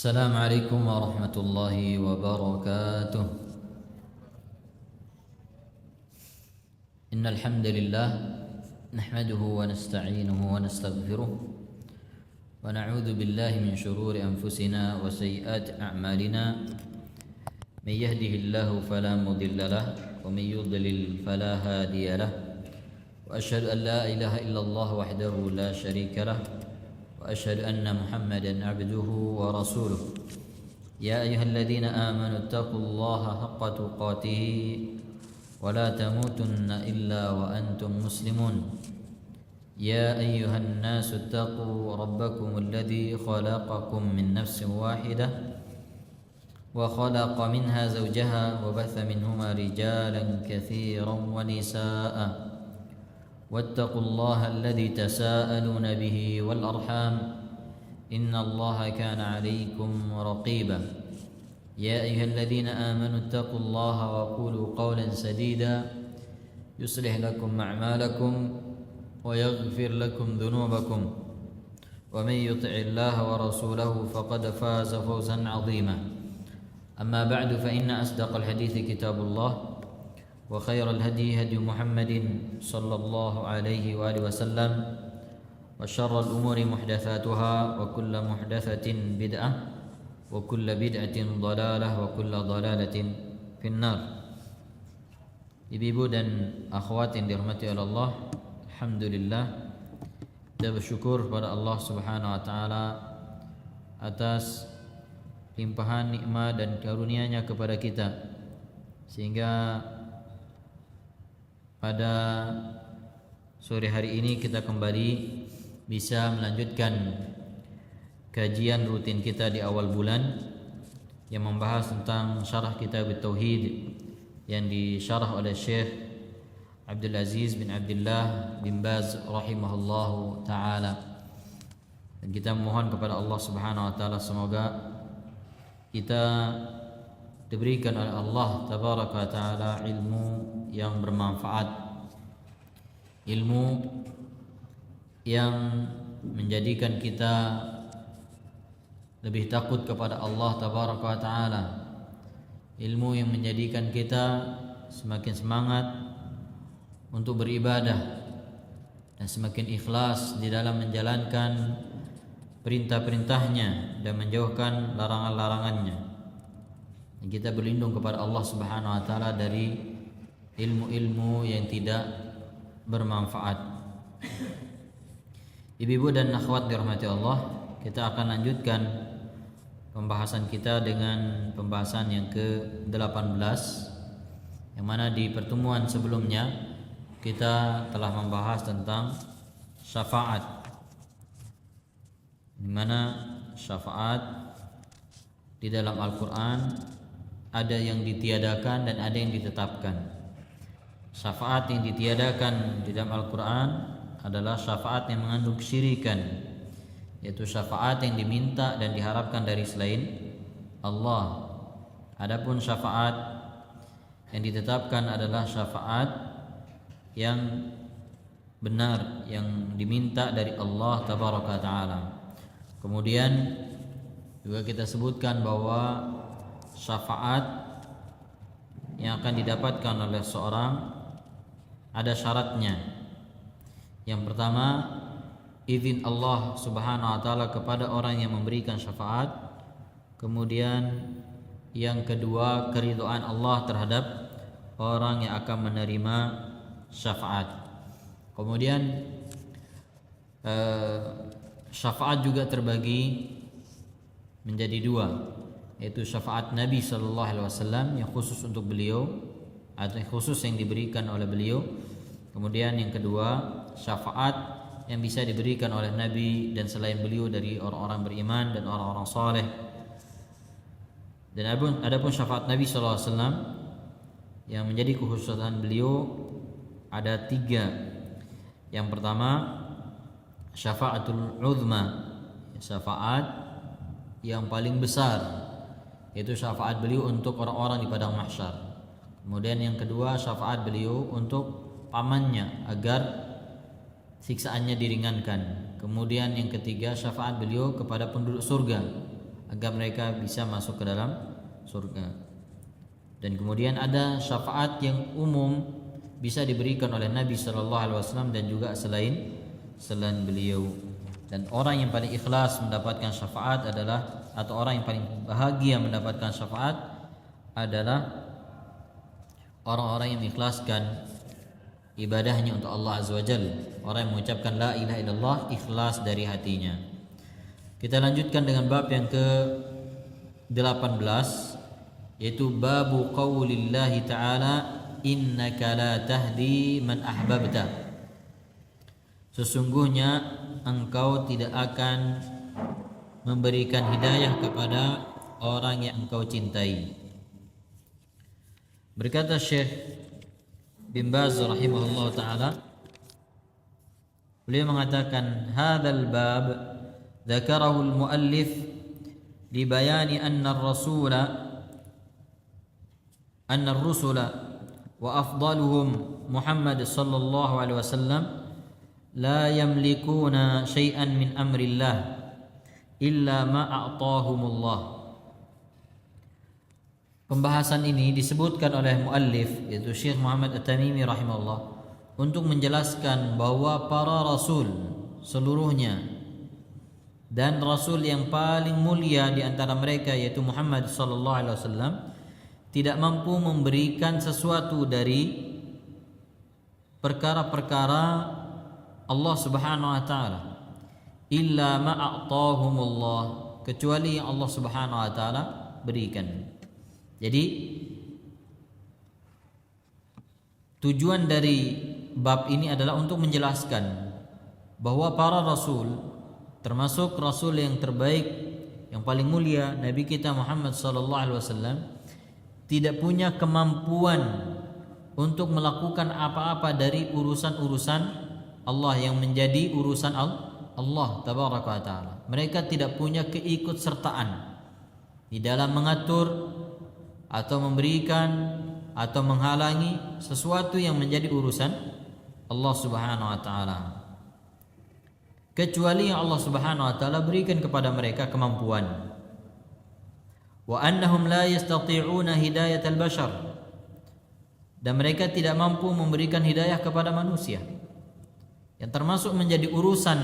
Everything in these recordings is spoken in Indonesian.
السلام عليكم ورحمة الله وبركاته. إن الحمد لله نحمده ونستعينه ونستغفره ونعوذ بالله من شرور أنفسنا وسيئات أعمالنا. من يهده الله فلا مضل له ومن يضلل فلا هادي له، وأشهد أن لا إله إلا الله وحده لا شريك له، وأشهد أن محمدا عبده ورسوله. يا أيها الذين آمنوا اتقوا الله حق تقاته ولا تموتن إلا وأنتم مسلمون. يا أيها الناس اتقوا ربكم الذي خلقكم من نفس واحدة وخلق منها زوجها وبث منهما رجالا كثيرا ونساء، واتقوا الله الذي تساءلون به والأرحام إن الله كان عليكم رقيبا. يا أيها الذين آمنوا اتقوا الله وقولوا قولا سديدا يصلح لكم أعمالكم ويغفر لكم ذنوبكم، ومن يطع الله ورسوله فقد فاز فوزا عظيما. أما بعد فإن أصدق الحديث كتاب الله، وخير الهدي هدي محمد صلى الله عليه وآله وسلم، وشر الأمور محدثاتها وكل محدثة بدعة وكل بدعة ضلالة وكل ضلالة في النار. Ibu-ibu dan akhwat yang dirahmati oleh Allah, alhamdulillah kita bersyukur kepada Allah Subhanahu wa taala atas limpahan nikmat dan karunia-Nya kepada kita, sehingga pada sore hari ini kita kembali bisa melanjutkan kajian rutin kita di awal bulan yang membahas tentang syarah kitab Tauhid yang disyarah oleh Syekh Abdul Aziz bin Abdullah bin Baz rahimahullahu taala. Dan kita memohon kepada Allah Subhanahu wa taala semoga kita diberikan oleh Allah tabaraka wa taala ilmu yang bermanfaat, ilmu yang menjadikan kita lebih takut kepada Allah tabaraka wa taala, ilmu yang menjadikan kita semakin semangat untuk beribadah dan semakin ikhlas di dalam menjalankan perintah-perintahnya dan menjauhkan larangan-larangannya. Dan kita berlindung kepada Allah Subhanahu wa taala dari ilmu-ilmu yang tidak bermanfaat. Ibu-ibu dan akhwat dirahmati Allah, kita akan lanjutkan pembahasan kita dengan pembahasan yang ke-18, yang mana di pertemuan sebelumnya kita telah membahas tentang syafaat, di mana syafaat di dalam Al-Quran ada yang ditiadakan dan ada yang ditetapkan. Syafaat yang ditiadakan di dalam Al-Quran adalah syafaat yang mengandung kesyirikan, yaitu syafaat yang diminta dan diharapkan dari selain Allah. Adapun syafaat yang ditetapkan adalah syafaat yang benar, yang diminta dari Allah tabaraka ta'ala. Kemudian juga kita sebutkan bahwa syafaat yang akan didapatkan oleh seorang ada syaratnya. Yang pertama, izin Allah Subhanahu wa taala kepada orang yang memberikan syafaat. Kemudian yang kedua, keridhaan Allah terhadap orang yang akan menerima syafaat. Kemudian syafaat juga terbagi menjadi dua, yaitu syafaat Nabi sallallahu alaihi wasallam yang khusus untuk beliau atau khusus yang diberikan oleh beliau. Kemudian yang kedua, syafaat yang bisa diberikan oleh Nabi dan selain beliau dari orang-orang beriman dan orang-orang saleh. Dan adapun syafaat Nabi sallallahu alaihi wasallam yang menjadi kekhususan beliau ada tiga. Yang pertama, syafaatul uzma, syafaat yang paling besar, yaitu syafaat beliau untuk orang-orang di padang mahsyar. Kemudian yang kedua, syafaat beliau untuk pamannya agar siksaannya diringankan. Kemudian yang ketiga, syafaat beliau kepada penduduk surga agar mereka bisa masuk ke dalam surga. Dan kemudian ada syafaat yang umum bisa diberikan oleh Nabi SAW dan juga selain beliau. Dan orang yang paling ikhlas mendapatkan syafaat adalah, atau orang yang paling bahagia mendapatkan syafaat adalah orang-orang yang mengikhlaskan ibadahnya untuk Allah Azza wa Jalla. Orang yang mengucapkan la ilaha illallah ikhlas dari hatinya. Kita lanjutkan dengan bab yang ke-18, yaitu babu qaulillahi ta'ala innaka la tahdi man ahbabta. Sesungguhnya engkau tidak akan memberikan hidayah kepada orang yang engkau cintai. Berkata Syekh bin Baz rahimahullah ta'ala, beliau mengatakan hadzal bab dzakarahu al-muallif li bayani anna ar-rusula wa afdaluhum Muhammad sallallahu alaihi wasallam la yamlikuna syai'an min amrillah illa ma a'tahumullah. Pembahasan ini disebutkan oleh muallif, yaitu Syekh Muhammad At-Tamimi rahimahullah, untuk menjelaskan bahwa para rasul seluruhnya dan rasul yang paling mulia di antara mereka yaitu Muhammad sallallahu alaihi wasallam tidak mampu memberikan sesuatu dari perkara-perkara Allah Subhanahu wa taala illa ma a'tahumullah, kecuali yang Allah Subhanahu wa taala berikan. Jadi tujuan dari bab ini adalah untuk menjelaskan bahwa para rasul, termasuk rasul yang terbaik yang paling mulia Nabi kita Muhammad sallallahu alaihi wasallam, tidak punya kemampuan untuk melakukan apa-apa dari urusan-urusan Allah yang menjadi urusan Allah tabaraka wa taala. Mereka tidak punya keikutsertaan di dalam mengatur atau memberikan atau menghalangi sesuatu yang menjadi urusan Allah Subhanahu wa taala, kecuali yang Allah Subhanahu wa taala berikan kepada mereka kemampuan. Wa annahum la yastati'una hidayatal bashar, dan mereka tidak mampu memberikan hidayah kepada manusia, yang termasuk menjadi urusan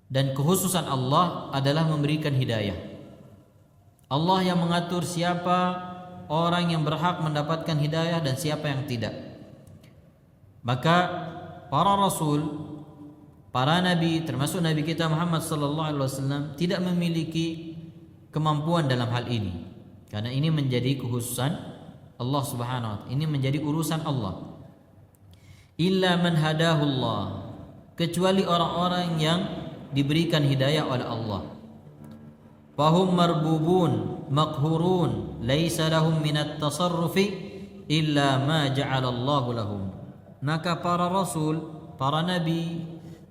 dan kekhususan Allah adalah memberikan hidayah. Allah yang mengatur siapa orang yang berhak mendapatkan hidayah dan siapa yang tidak. Maka para rasul, para nabi, termasuk nabi kita Muhammad sallallahu alaihi wasallam, tidak memiliki kemampuan dalam hal ini, karena ini menjadi kekhususan Allah Subhanahu wa taala, ini menjadi urusan Allah. Illa man hadahullah, kecuali orang-orang yang diberikan hidayah oleh Allah. Fahum marbubun maqhurun laisa lahum minat tasarrufi illa ma ja'alallahu lahum. Maka para rasul, para nabi,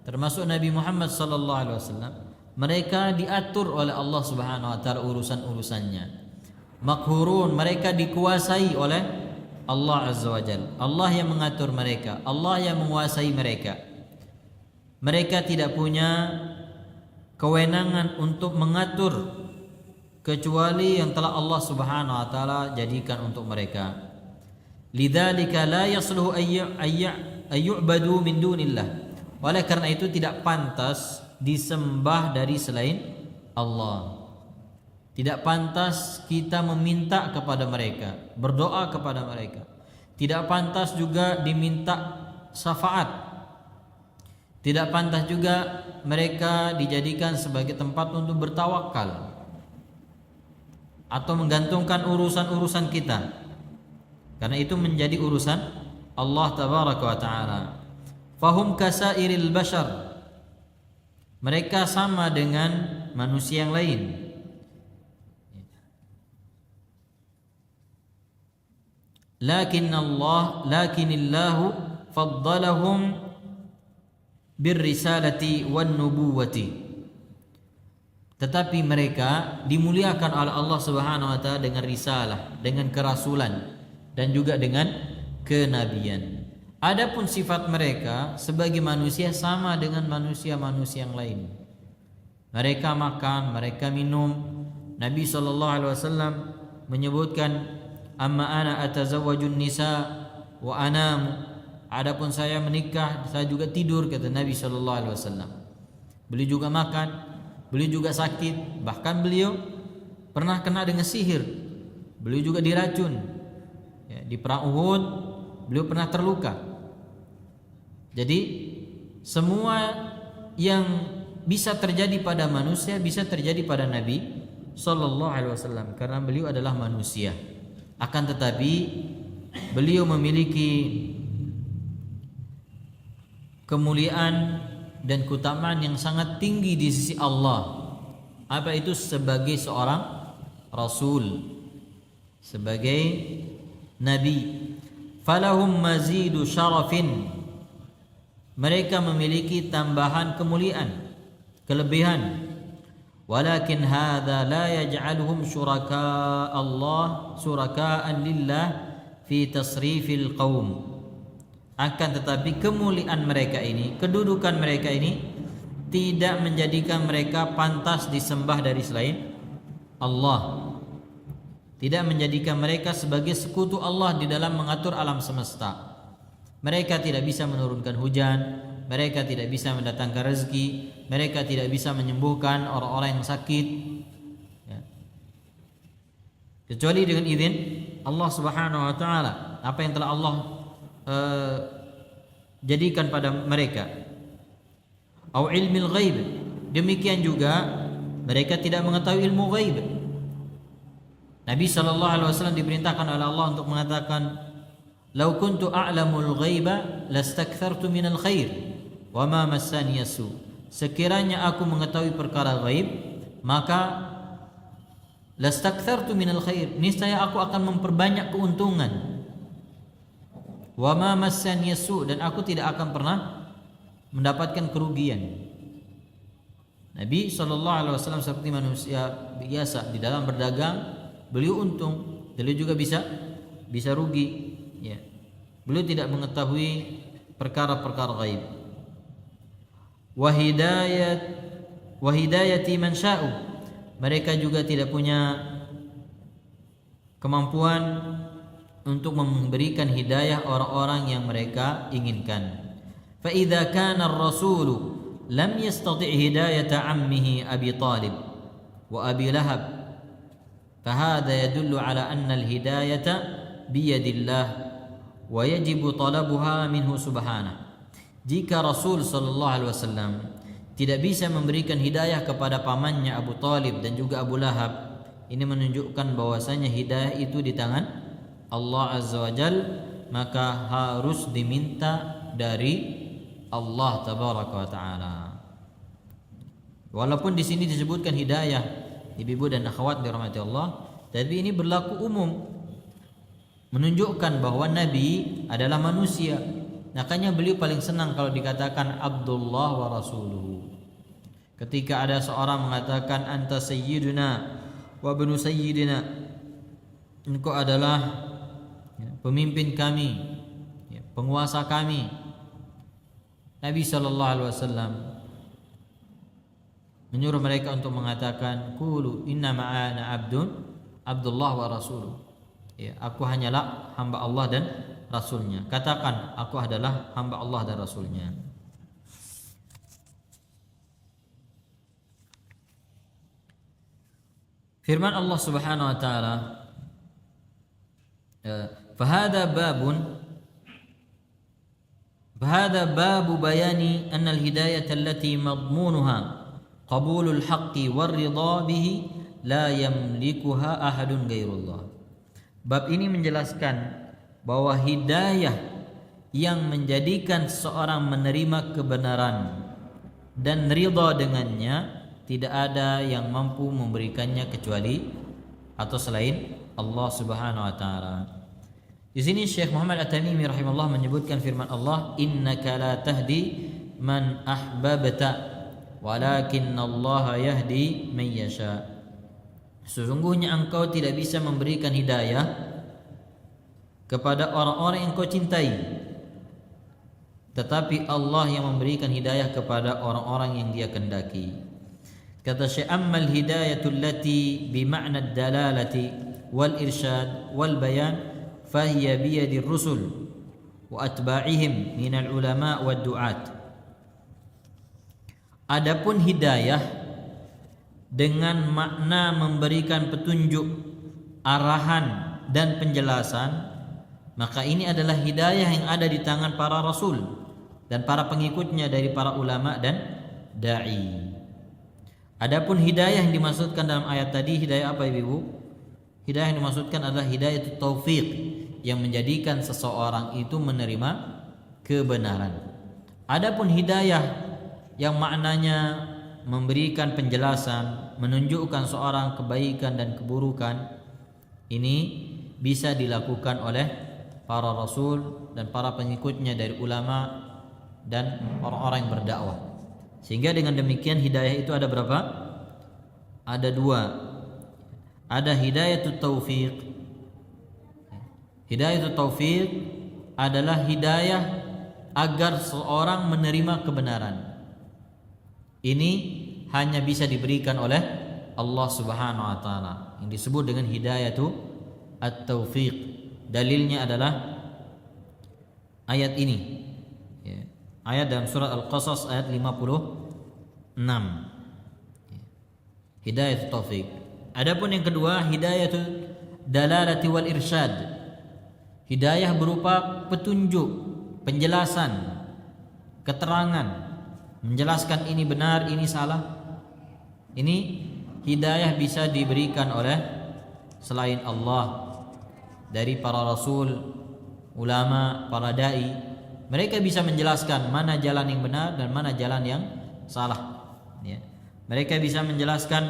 termasuk Nabi Muhammad sallallahu alaihi wasallam, mereka diatur oleh Allah Subhanahu wa taala urusan-urusannya. Maqhurun, mereka dikuasai oleh Allah Azza wa Jalla. Allah yang mengatur mereka, Allah yang menguasai mereka. Mereka tidak punya kewenangan untuk mengatur kecuali yang telah Allah Subhanahu wa taala jadikan untuk mereka. Lidzalika la yasluhu ayyu'badu min dunillah. Oleh karena itu tidak pantas disembah dari selain Allah. Tidak pantas kita meminta kepada mereka, berdoa kepada mereka. Tidak pantas juga diminta syafaat. Tidak pantas juga mereka dijadikan sebagai tempat untuk bertawakal atau menggantungkan urusan-urusan kita, karena itu menjadi urusan Allah tabaraka wa taala. Fahum kasairil bashar, mereka sama dengan manusia yang lain. Lakinillahu faddalahum birrisalati wan nubuwati, tetapi mereka dimuliakan oleh Allah Subhanahu wa taala dengan risalah, dengan kerasulan, dan juga dengan kenabian. Adapun sifat mereka sebagai manusia sama dengan manusia-manusia yang lain. mereka makan, mereka minum. Nabi SAW menyebutkan, amma ana atazawwajun nisa wa anamu, adapun saya menikah, saya juga tidur, kata Nabi SAW. Beliau juga makan, beliau juga sakit, bahkan beliau pernah kena dengan sihir, beliau juga diracun ya, di perang Uhud beliau pernah terluka. Jadi semua yang bisa terjadi pada manusia bisa terjadi pada Nabi SAW, karena beliau adalah manusia. Akan tetapi beliau memiliki kemuliaan dan keutamaan yang sangat tinggi di sisi Allah. Apa itu? Sebagai seorang rasul, sebagai nabi. Falahum mazidu syarafin, mereka memiliki tambahan kemuliaan, kelebihan. Walakin hadza la yaj'aluhum syuraka Allah syurakaan lillah fi tasrifil qaum. Akan tetapi kemuliaan mereka ini, kedudukan mereka ini tidak menjadikan mereka pantas disembah dari selain Allah. Tidak menjadikan mereka sebagai sekutu Allah di dalam mengatur alam semesta. Mereka tidak bisa menurunkan hujan, mereka tidak bisa mendatangkan rezeki, mereka tidak bisa menyembuhkan orang-orang yang sakit ya, kecuali dengan izin Allah Subhanahu wa taala. Apa yang telah Allah jadikan pada mereka. Au ilmil ghaib, demikian juga mereka tidak mengetahui ilmu ghaib. Nabi SAW diperintahkan oleh Allah untuk mengatakan, "Lau kuntu a'lamul ghaiba lastakthartu minal khair wa ma massani yasu." Sekiranya aku mengetahui perkara ghaib, maka lastakthartu minal khair, niscaya aku akan memperbanyak keuntungan. Wa ma massani yasu, dan aku tidak akan pernah mendapatkan kerugian. Nabi SAW seperti manusia biasa, di dalam berdagang beliau untung, beliau juga bisa rugi ya. Beliau tidak mengetahui perkara-perkara gaib. Wa hidayati man sya'u, mereka juga tidak punya kemampuan untuk memberikan hidayah orang-orang yang mereka inginkan. Fa idza kana ar-rasul lam yastati' hidayata ammihi Abi Talib wa Abi Lahab, فهذا يدل على أن الهداية بيد الله ويجب طلبها منه سبحانه. Jika Rasul sallallahu alaihi wasallam tidak bisa memberikan hidayah kepada pamannya Abu Talib dan juga Abu Lahab, ini menunjukkan bahwasanya hidayah itu di tangan Allah Azza wa Jal, maka harus diminta dari Allah Tabaraka wa Taala. Walaupun di sini disebutkan hidayah ibu-ibu dan akhwat dirahmati Allah, tapi ini berlaku umum, menunjukkan bahwa Nabi adalah manusia. Makanya beliau paling senang kalau dikatakan Abdullah wa Rasuluhu. Ketika ada seorang mengatakan anta sayyiduna wa ibnu sayyidina, engkau adalah pemimpin kami, penguasa kami, Nabi SAW menyuruh mereka untuk mengatakan qulu inna ma'ana Abdullah wa rasuluh. Ya, aku hanyalah hamba Allah dan Rasulnya. Katakan aku adalah hamba Allah dan Rasulnya. Firman Allah Subhanahu wa taala, fahada babu bayani anna al-hidayah allati madmunuha qabulul haqqi warridha bihi la yamlikuha ahadun ghairullah. Bab ini menjelaskan bahwa hidayah yang menjadikan seorang menerima kebenaran dan ridha dengannya tidak ada yang mampu memberikannya kecuali atau selain Allah Subhanahu wa taala. Di sini Syekh Muhammad At-Tamimi rahimahullah menyebutkan firman Allah, innaka la tahdi man ahbabta walakinnallaha yahdi man yasha. Sesungguhnya engkau tidak bisa memberikan hidayah kepada orang-orang yang kau cintai, tetapi Allah yang memberikan hidayah kepada orang-orang yang Dia kehendaki. Kata Syekh, ammal hidayatu allati bima'na ad-dalalati wal irsyad wal bayan fahiya biyadi rusul wa atba'ihim minal ulama wad du'at. Adapun hidayah dengan makna memberikan petunjuk, arahan dan penjelasan, maka ini adalah hidayah yang ada di tangan para rasul dan para pengikutnya dari para ulama dan dai. Adapun hidayah yang dimaksudkan dalam ayat tadi, hidayah apa Ibu? Hidayah yang dimaksudkan adalah hidayah taufik, yang menjadikan seseorang itu menerima kebenaran. Adapun hidayah yang maknanya memberikan penjelasan, menunjukkan seorang kebaikan dan keburukan, ini bisa dilakukan oleh para rasul dan para pengikutnya dari ulama dan orang-orang yang berdakwah. Sehingga dengan demikian hidayah itu ada berapa? Ada dua. Ada hidayatut taufiq. Hidayatut taufiq adalah hidayah agar seorang menerima kebenaran. Ini hanya bisa diberikan oleh Allah Subhanahu wa taala, yang disebut dengan hidayatu at-taufiq. Dalilnya adalah ayat ini. Ya. Ayat dalam surat Al-Qasas ayat 56. Hidayatu taufiq. Adapun yang kedua, hidayatu dalalati wal irsyad. Hidayah berupa petunjuk, penjelasan, keterangan, menjelaskan ini benar, ini salah. Ini hidayah bisa diberikan oleh selain Allah, dari para rasul, ulama, para dai. Mereka bisa menjelaskan mana jalan yang benar dan mana jalan yang salah. Ya. Mereka bisa menjelaskan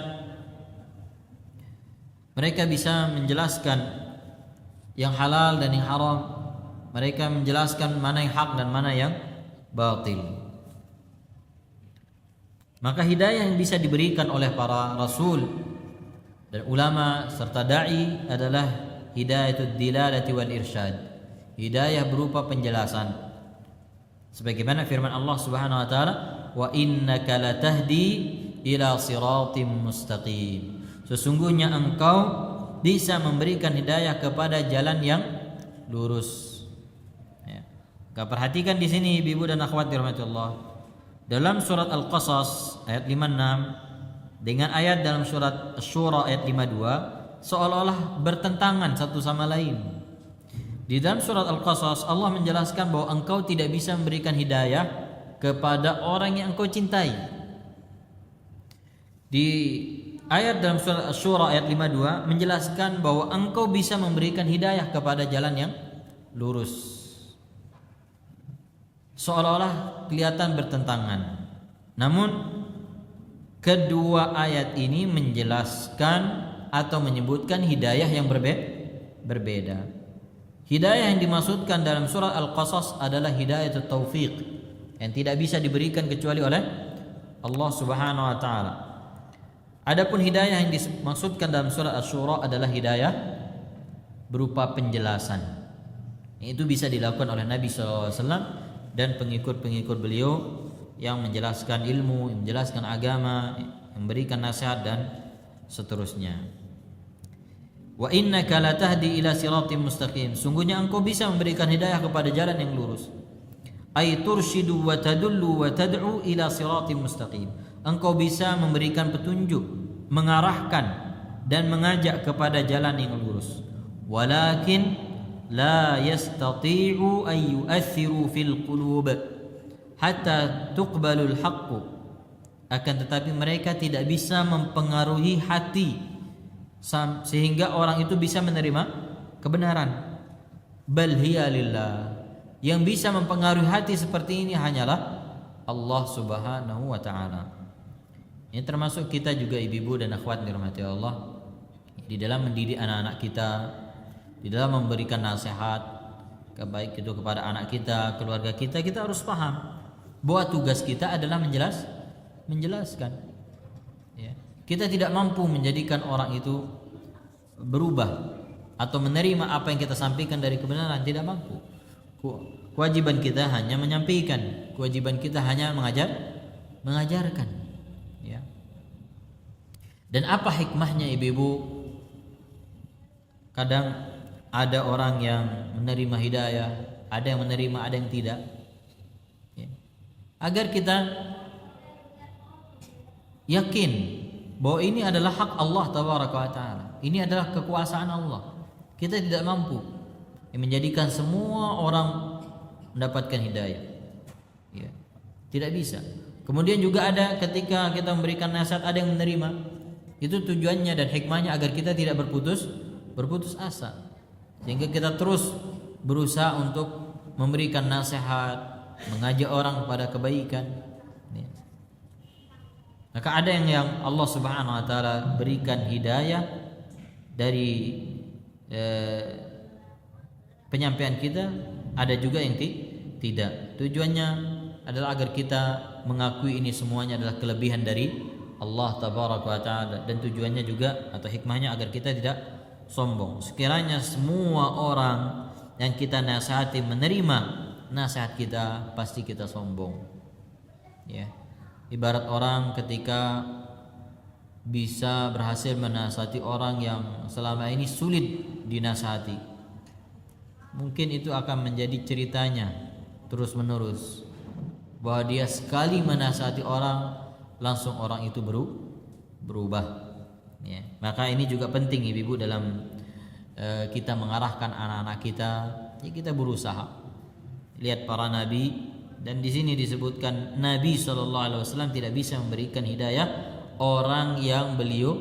yang halal dan yang haram. Mereka menjelaskan mana yang hak dan mana yang batil. Maka hidayah yang bisa diberikan oleh para rasul dan ulama serta dai adalah hidayatud dilalati wal irsyad. Hidayah berupa penjelasan. Sebagaimana firman Allah Subhanahu wa taala, "Wa innaka latahdi ila siratim mustaqim." Sesungguhnya engkau bisa memberikan hidayah kepada jalan yang lurus. Ya. Perhatikan di sini ibu dan akhwat dirahmati Allah. Dalam surat Al-Qasas ayat 56 dengan ayat dalam surat Asy-Syura ayat 52 seolah-olah bertentangan satu sama lain. Di dalam surat Al-Qasas Allah menjelaskan bahwa engkau tidak bisa memberikan hidayah kepada orang yang engkau cintai. Di ayat dalam surat Asy-Syura ayat 52 menjelaskan bahwa engkau bisa memberikan hidayah kepada jalan yang lurus. Seolah-olah kelihatan bertentangan. Namun kedua ayat ini menjelaskan atau menyebutkan hidayah yang berbeda. Hidayah yang dimaksudkan dalam surat Al-Qasas adalah hidayatut taufiq, yang tidak bisa diberikan kecuali oleh Allah Subhanahu wa taala. Adapun hidayah yang dimaksudkan dalam surat Asy-Syura adalah hidayah berupa penjelasan. Itu bisa dilakukan oleh Nabi sallallahu alaihi wasallam dan pengikut-pengikut beliau yang menjelaskan ilmu, yang menjelaskan agama, memberikan nasihat dan seterusnya. Wa innaka latahdi ila siratim mustaqim. Sungguhnya engkau bisa memberikan hidayah kepada jalan yang lurus. Ay turshidu wa tadullu wa tad'u ila siratim mustaqim. Engkau bisa memberikan petunjuk, mengarahkan dan mengajak kepada jalan yang lurus. Walakin la yastati'u an yu'athiru fil qulub hatta tuqbalul haqqu. Akan tetapi mereka tidak bisa mempengaruhi hati sehingga orang itu bisa menerima kebenaran. Bal hiya lillah. Yang bisa mempengaruhi hati seperti ini hanyalah Allah Subhanahu wa taala. Ini termasuk kita juga ibu-ibu dan akhwat dirahmati Allah, di dalam mendidik anak-anak kita, di dalam memberikan nasihat, baik itu kepada anak kita, keluarga kita, kita harus paham bahwa tugas kita adalah menjelaskan. Ya. Kita tidak mampu menjadikan orang itu berubah atau menerima apa yang kita sampaikan dari kebenaran, tidak mampu. Kewajiban kita hanya menyampaikan, kewajiban kita hanya mengajarkan. Ya. Dan apa hikmahnya ibu-ibu? Kadang ada orang yang menerima hidayah, ada yang menerima, ada yang tidak. Ya. Agar kita yakin bahwa ini adalah hak Allah tabaraka wa taala. Ini adalah kekuasaan Allah. Kita tidak mampu menjadikan semua orang mendapatkan hidayah. Ya. Tidak bisa. Kemudian juga ada ketika kita memberikan nasihat, ada yang menerima. Itu tujuannya dan hikmahnya agar kita tidak berputus asa. Sehingga kita terus berusaha untuk memberikan nasihat, mengajak orang kepada kebaikan. Ya. Maka ada yang Allah Subhanahu wa taala berikan hidayah dari penyampaian kita, ada juga yang tidak. Tujuannya adalah agar kita mengakui ini semuanya adalah kelebihan dari Allah tabaraka wa taala, dan tujuannya juga atau hikmahnya agar kita tidak sombong. Sekiranya semua orang yang kita nasihati menerima nasihat kita, pasti kita sombong. Ya. Ibarat orang ketika bisa berhasil menasihati orang yang selama ini sulit dinasihati, mungkin itu akan menjadi ceritanya terus menerus, bahwa dia sekali menasihati orang langsung orang itu berubah. Ya. Maka ini juga penting ibu-ibu dalam kita mengarahkan anak-anak kita. Ya, kita berusaha lihat para nabi, dan di sini disebutkan Nabi SAW tidak bisa memberikan hidayah orang yang beliau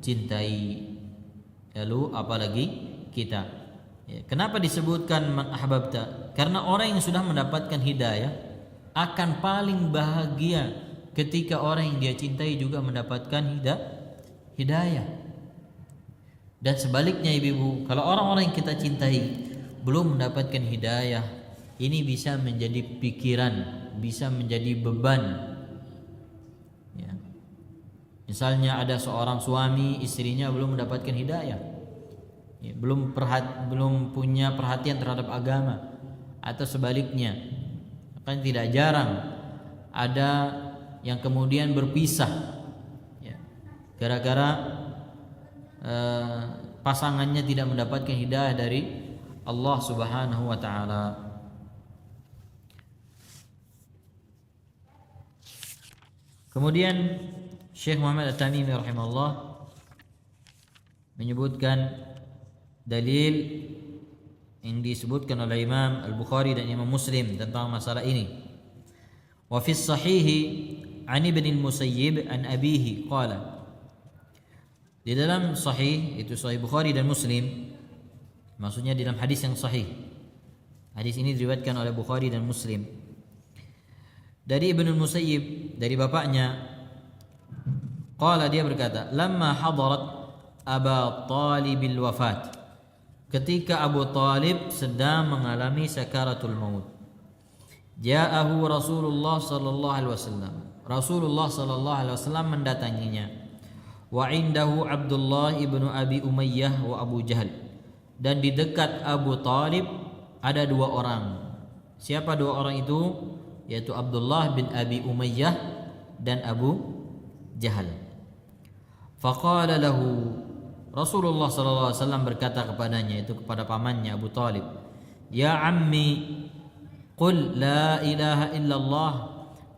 cintai. Lalu apalagi kita. Ya, kenapa disebutkan man ahbabta? Karena orang yang sudah mendapatkan hidayah akan paling bahagia ketika orang yang dia cintai juga mendapatkan hidayah. Dan sebaliknya ibu-ibu, kalau orang-orang yang kita cintai belum mendapatkan hidayah, ini bisa menjadi pikiran, bisa menjadi beban. Ya. Misalnya ada seorang suami, istrinya belum mendapatkan hidayah, ya, belum punya perhatian terhadap agama, atau sebaliknya. Kan tidak jarang ada yang kemudian berpisah, ya, gara-gara pasangannya tidak mendapatkan hidayah dari Allah Subhanahu wa taala. Kemudian Syekh Muhammad At-Tamimi rahimahullah menyebutkan dalil yang disebutkan oleh Imam Al-Bukhari dan Imam Muslim tentang masalah ini. Wa fi sahihi an Ibn al-Musayyib an abihi qala. Di dalam sahih, itu sahih Bukhari dan Muslim, maksudnya di dalam hadis yang sahih. Hadis ini diriwayatkan oleh Bukhari dan Muslim. Dari Ibn al-Musayyib, dari bapaknya, qala, dia berkata, lamma hadarat Aba Talibil wafat, ketika Abu Talib sedang mengalami sakaratul maut, ja'ahu Rasulullah sallallahu alaihi wasallam, Rasulullah sallallahu alaihi wasallam mendatanginya, wa indahu Abdullah ibnu Abi Umayyah wa Abu Jahal, dan di dekat Abu Talib ada dua orang. Siapa dua orang itu? Yaitu Abdullah bin Abi Umayyah dan Abu Jahal. Faqala lahu, Rasulullah sallallahu alaihi wasallam berkata kepadanya, itu kepada pamannya Abu Talib, ya ammi, qul la ilaha illallah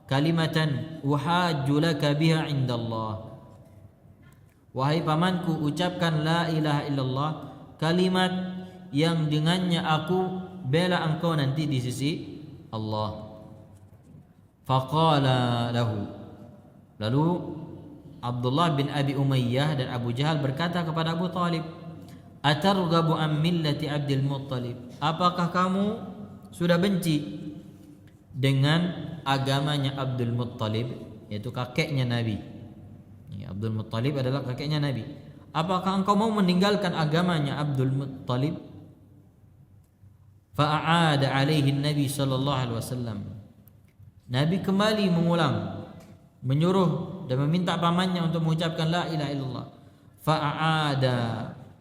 kalimatan uhajju laka biha indallah. Wahai pamanku, ucapkan la ilaha illallah, kalimat yang dengannya aku bela engkau nanti di sisi Allah. Faqala lahu, lalu Abdullah bin Abi Umayyah dan Abu Jahal berkata kepada Abu Talib, atarghabu an millati Abdul Muttalib, apakah kamu sudah benci dengan agamanya Abdul Muttalib, yaitu kakeknya Nabi. Abdul Muttalib adalah kakeknya Nabi. Apakah engkau mau meninggalkan agamanya Abdul Muttalib? Fa'aada alaihi Nabi sallallahu alaihi wasallam. Nabi kembali mengulang, menyuruh dan meminta pamannya untuk mengucapkan la ilaha illallah. Fa'aada,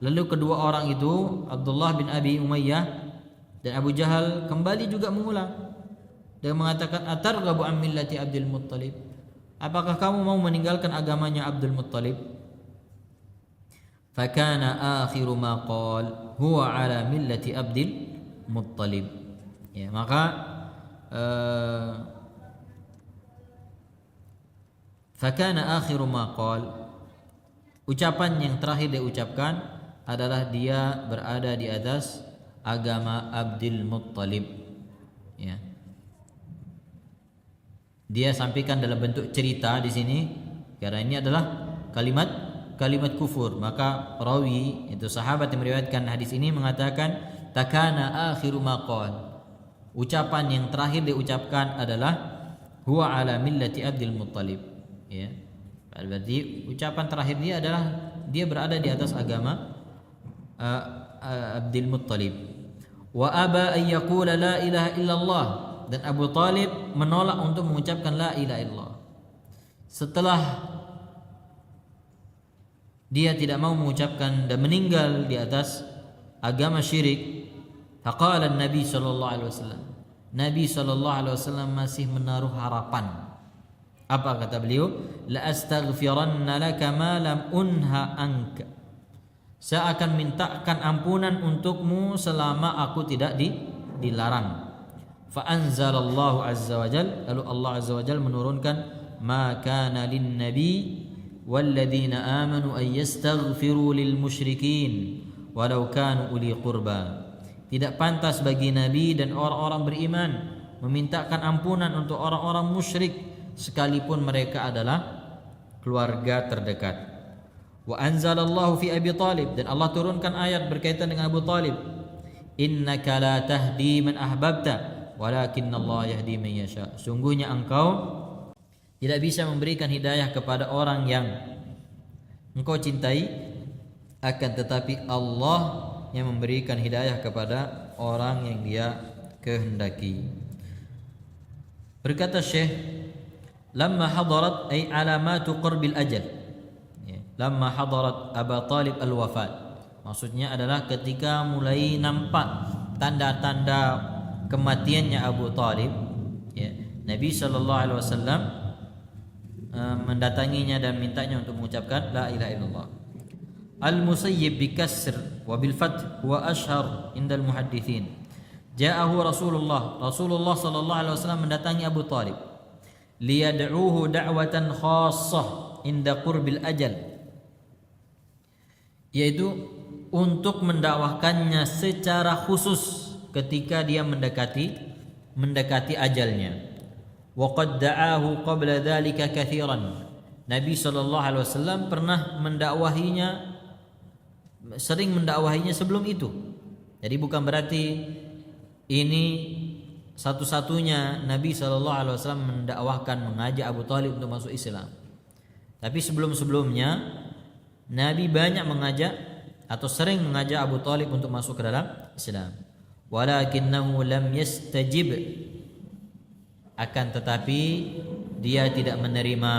lalu kedua orang itu, Abdullah bin Abi Umayyah dan Abu Jahal, kembali juga mengulang dan mengatakan, atarghabu an millati Abdul Muttalib, apakah kamu mau meninggalkan agamanya Abdul Muttalib? fakana akhiru ma qala huwa ala millati Abdul Muttalib. Ya, maka fakana akhiru ma qala, ucapan yang terakhir dia ucapkan adalah dia berada di atas agama Abdul Muttalib. Ya. Dia sampaikan dalam bentuk cerita di sini karena ini adalah kalimat kufur. Maka rawi, itu sahabat yang meriwayatkan hadis ini, mengatakan takana akhiru ma qala, ucapan yang terakhir diucapkan adalah huwa ala millati Abdul Muttalib. Ya. Berarti ucapan terakhir dia adalah dia berada di atas agama Abdul Muttalib. Wa aba an yaqula la ilaha illallah, dan Abu Talib menolak untuk mengucapkan la ilaha illallah. Setelah dia tidak mau mengucapkan dan meninggal di atas agama syirik, faqala Nabi sallallahu alaihi wasallam, Nabi sallallahu alaihi wasallam masih menaruh harapan. Apa kata beliau? La astaghfiranna laka ma lam unha anka, saya akan mintakan ampunan untukmu selama aku tidak dilarang. Fa anzalallahu azza wajal, lalu Allah azza wajal menurunkan ma kana lin nabi walladzina amanu ay yastaghfiru lil musyrikin walau kanu uli qurba, tidak pantas bagi nabi dan orang-orang beriman memintakan ampunan untuk orang-orang musyrik sekalipun mereka adalah keluarga terdekat. Wa anzalallahu fi Abi Talib, dan Allah turunkan ayat berkaitan dengan Abu Talib, innaka la tahdi man ahbabta walakinnallaha yahdi man yasha, sungguhnya engkau tidak bisa memberikan hidayah kepada orang yang engkau cintai, akan tetapi Allah yang memberikan hidayah kepada orang yang dia kehendaki. Berkata Syekh, lamma hadarat ay alamatu qurbil ajal, lamma hadarat Abu Talib al-wafat, maksudnya adalah ketika mulai nampak tanda-tanda kematiannya Abu Talib, ya, Nabi sallallahu alaihi wasallam mendatanginya dan mintanya untuk mengucapkan la ilaha illallah. Al-Musayyib bikasr wa bil fath wa ashhar indal muhaddithin. Ja'ahu Rasulullah sallallahu alaihi wasallam mendatangi Abu Talib liyad'uhu da'watan khassah inda qurbil ajal, yaitu untuk mendakwahkannya secara khusus ketika dia mendekati ajalnya. Wa qad da'ahu qabla dzalika katsiran, Nabi sallallahu alaihi wasallam pernah sering mendakwahinya sebelum itu. Jadi bukan berarti ini satu-satunya Nabi sallallahu alaihi wasallam mendakwahkan, mengajak Abu Talib untuk masuk Islam. Tapi sebelum-sebelumnya Nabi banyak mengajak atau sering mengajak Abu Talib untuk masuk ke dalam Islam. Walakinnahu lam yastajib, akan tetapi dia tidak menerima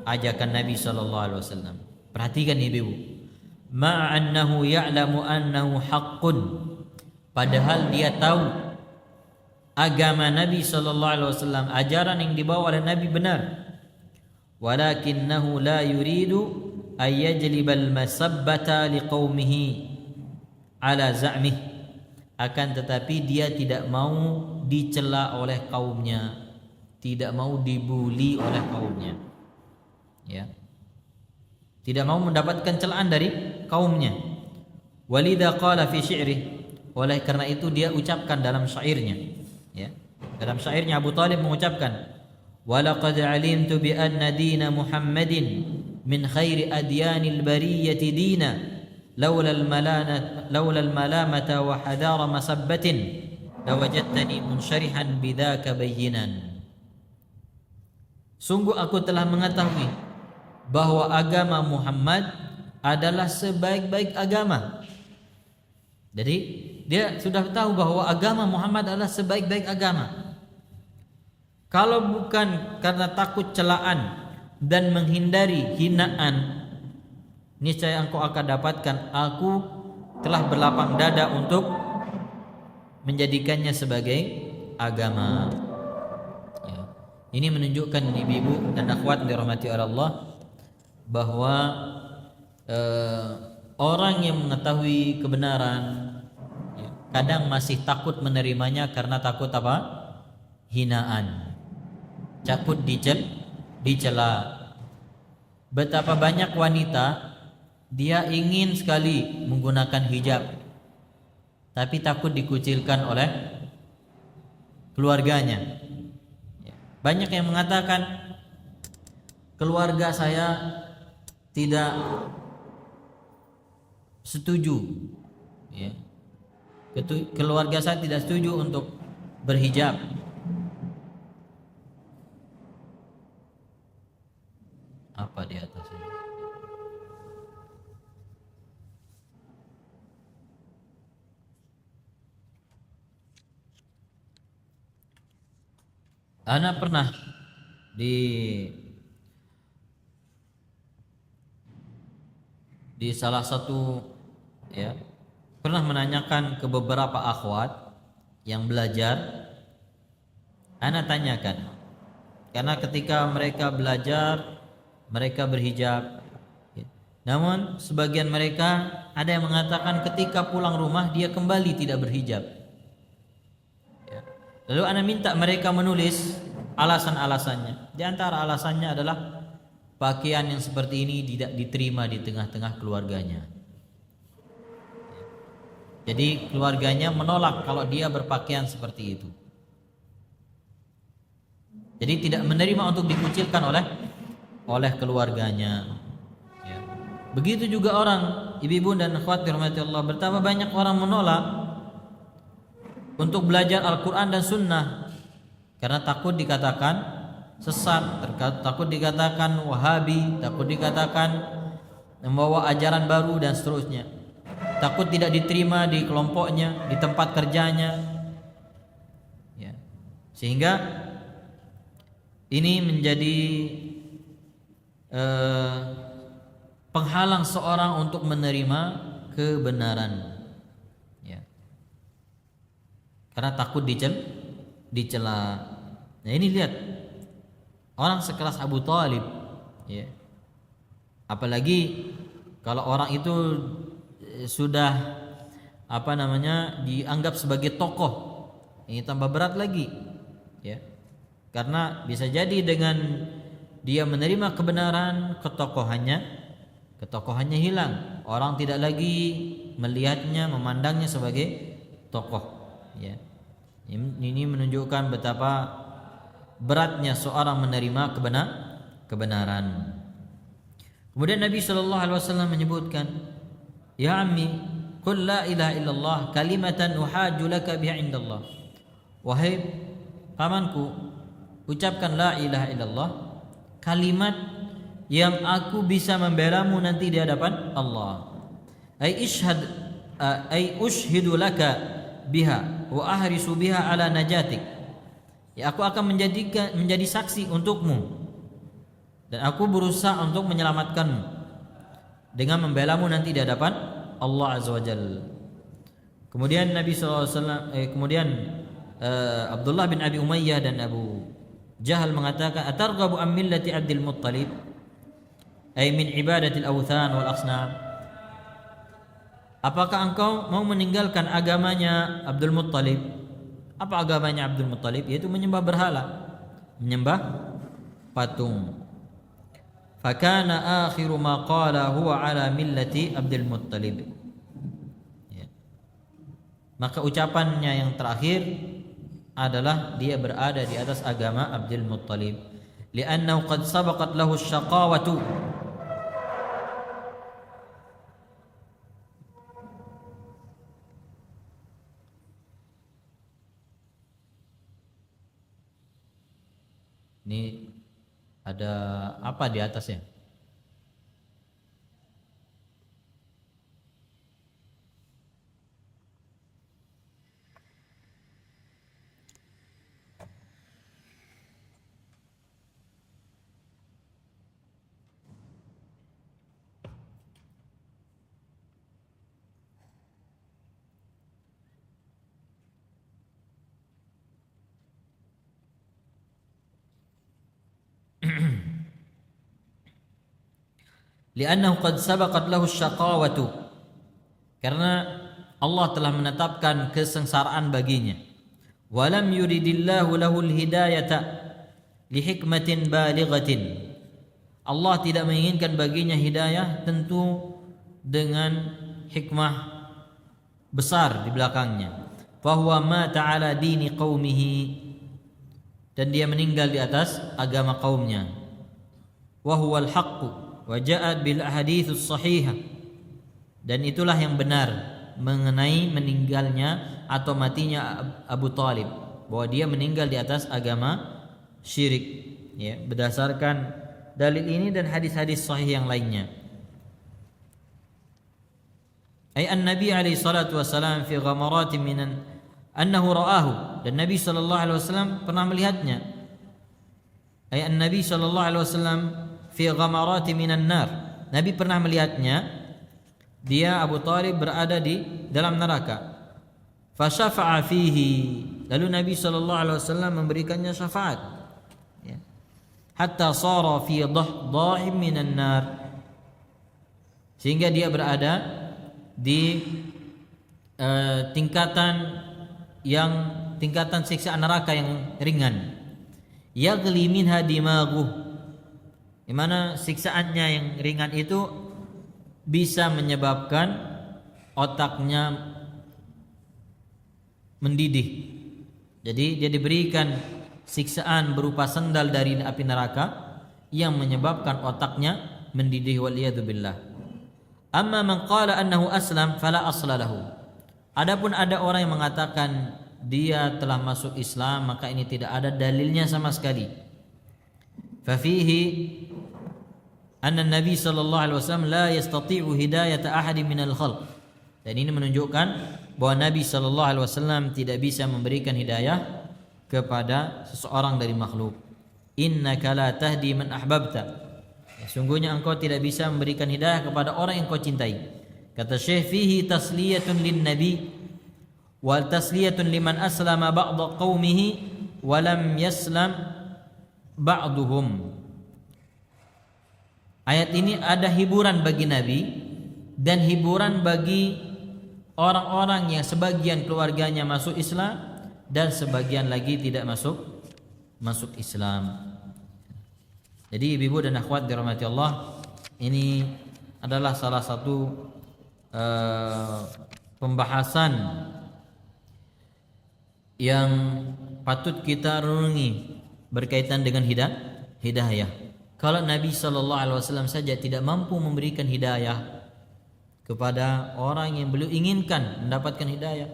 ajakan Nabi sallallahu alaihi wasallam. Perhatikan ibu, ma'annahu ya'lamu annahu haqqun, padahal dia tahu agama Nabi sallallahu alaihi wasallam, ajaran yang dibawa oleh Nabi benar. Walakinnahu la yuridu ay yajlibal masabbata liqaumihi ala za'mih, akan tetapi dia tidak mau dicela oleh kaumnya, tidak mau dibuli oleh kaumnya, ya, tidak mau mendapatkan celaan dari kaumnya. Walidha qala fi syi'ri, oleh karena itu dia ucapkan dalam syairnya, ya, dalam syairnya Abu Talib mengucapkan, walaqad alimtu bi anna dina Muhammadin min khairi adyanil bariyati dina laula al-malamata wa hadara masabbatin lawajadtani munsyarihan bidzaka bayyinan. Sungguh aku telah mengetahui bahwa agama Muhammad adalah sebaik-baik agama. Jadi dia sudah tahu bahwa agama Muhammad adalah sebaik-baik agama. Kalau bukan karena takut celaan dan menghindari hinaan, niscaya engkau akan dapatkan aku telah berlapang dada untuk menjadikannya sebagai agama. Ya. Ini menunjukkan ibu-ibu dan akhwat dirahmati oleh Allah bahwa orang yang mengetahui kebenaran ya, kadang masih takut menerimanya karena takut apa? Hinaan, takut dicela. Betapa banyak wanita dia ingin sekali menggunakan hijab, tapi takut dikucilkan oleh keluarganya. Banyak yang mengatakan keluarga saya tidak setuju, ya. Keluarga saya tidak setuju untuk berhijab. Apa di atas ini? Ana pernah di salah satu ya pernah menanyakan ke beberapa akhwat yang belajar. Ana tanyakan karena ketika mereka belajar mereka berhijab ya. Namun sebagian mereka ada yang mengatakan ketika pulang rumah dia kembali tidak berhijab ya. Lalu ana minta mereka menulis alasan-alasannya. Di antara alasannya adalah pakaian yang seperti ini tidak diterima di tengah-tengah keluarganya. Jadi keluarganya menolak kalau dia berpakaian seperti itu. Jadi tidak menerima untuk dikucilkan oleh keluarganya. Ya. Begitu juga orang ibu-ibu dan akhwat dirahmati Allah, betapa banyak orang menolak untuk belajar Al-Quran dan Sunnah karena takut dikatakan sesat, takut dikatakan Wahabi, takut dikatakan membawa ajaran baru dan seterusnya. Takut tidak diterima di kelompoknya, di tempat kerjanya. Ya. Sehingga ini menjadi penghalang seorang untuk menerima kebenaran. Ya. Karena takut dicela. Nah ini lihat orang sekelas Abu Thalib, ya. Apalagi kalau orang itu sudah dianggap sebagai tokoh, ini tambah berat lagi, ya. Karena bisa jadi dengan dia menerima kebenaran, ketokohannya hilang. Orang tidak lagi melihatnya, memandangnya sebagai tokoh, ya. Ini menunjukkan betapa beratnya seorang menerima kebenaran. Kemudian Nabi SAW menyebutkan, ya ammi, qul la ilaha illallah kalimatan uhajju laka biha indallah. Wahai pamanku, ucapkan la ilaha illallah, kalimat yang aku bisa membelamu nanti di hadapan Allah. Ai ushhidu laka biha wa ahrisu biha ala najatik. Ya, aku akan menjadi saksi untukmu dan aku berusaha untuk menyelamatkanmu dengan membelamu nanti di hadapan Allah Azza wa Jalla. Kemudian Nabi SAW, Abdullah bin Abi Umayyah dan Abu Jahal mengatakan, atarghabu an millati Abdul Muttalib, ay min ibadatil awthan wal asnam. Apakah engkau mau meninggalkan agamanya Abdul Muttalib? Apa agamanya Abdul Muttalib? Yaitu menyembah berhala, menyembah patung. Fakana akhiru ma qala huwa ala millati Abdul Muttalib. Ya. Maka ucapannya yang terakhir adalah dia berada di atas agama Abdul Muttalib. Li'annahu qad sabaqat lahu syaqawatu. Ini ada apa di atasnya? Li'annahu qad sabaqat lahu syaqawatu. karena Allah telah menetapkan kesengsaraan baginya. Walam yuridillahu lahul hidayata lihikmatin balighatin. Allah tidak menginginkan baginya hidayah tentu dengan hikmah besar di belakangnya. Fahuwa mata ala dini qaumihi, dan dia meninggal di atas agama kaumnya. Wa huwal haqqu wa ja'at bil ahaditsus sahihah, dan itulah yang benar mengenai meninggalnya atau matinya Abu Talib, bahwa dia meninggal di atas agama syirik, ya, berdasarkan dalil ini dan hadis-hadis sahih yang lainnya. Ay an-nabi alaihi salatu wasalam fi ghamaratin minan annahu ra'ahu, dan Nabi sallallahu alaihi wasallam pernah melihatnya. Ay an-nabi sallallahu alaihi wasallam fi ghamaratin minan nar, Nabi pernah melihatnya, dia Abu Talib berada di dalam neraka. Fasyafa'a fihi, lalu Nabi sallallahu alaihi wasallam memberikannya syafaat, ya. Hatta sara fi dahdahin minan nar, sehingga dia berada di tingkatan siksaan neraka yang ringan. Yaghli minha dimaghuh, di mana siksaannya yang ringan itu bisa menyebabkan otaknya mendidih. Jadi dia diberikan siksaan berupa sendal dari api neraka yang menyebabkan otaknya mendidih, waliyadzubillah. Amma man qala annahu aslam fala asla lahu. Adapun ada orang yang mengatakan dia telah masuk Islam, maka ini tidak ada dalilnya sama sekali. Fa fihi anna Nabi sallallahu alaihi wasallam la yastati'u hidayata ahadin minal khalq. Dan ini menunjukkan bahwa Nabi sallallahu alaihi wasallam tidak bisa memberikan hidayah kepada seseorang dari makhluk. Innaka la tahdi man ahbabta. Ya, sungguhnya engkau tidak bisa memberikan hidayah kepada orang yang kau cintai. Kata Syekh, fihi tasliyatun lin nabi wal tasliyatun liman aslama ba'd qaumihi wa lam yaslam ba'duhum. Ayat ini ada hiburan bagi Nabi dan hiburan bagi orang-orang yang sebagian keluarganya masuk Islam dan sebagian lagi tidak masuk Islam. Jadi ibu dan akhwat dirahmati Allah, ini adalah salah satu pembahasan yang patut kita renungi berkaitan dengan hidayah. Kalau Nabi sallallahu alaihi wasallam saja tidak mampu memberikan hidayah kepada orang yang beliau inginkan mendapatkan hidayah,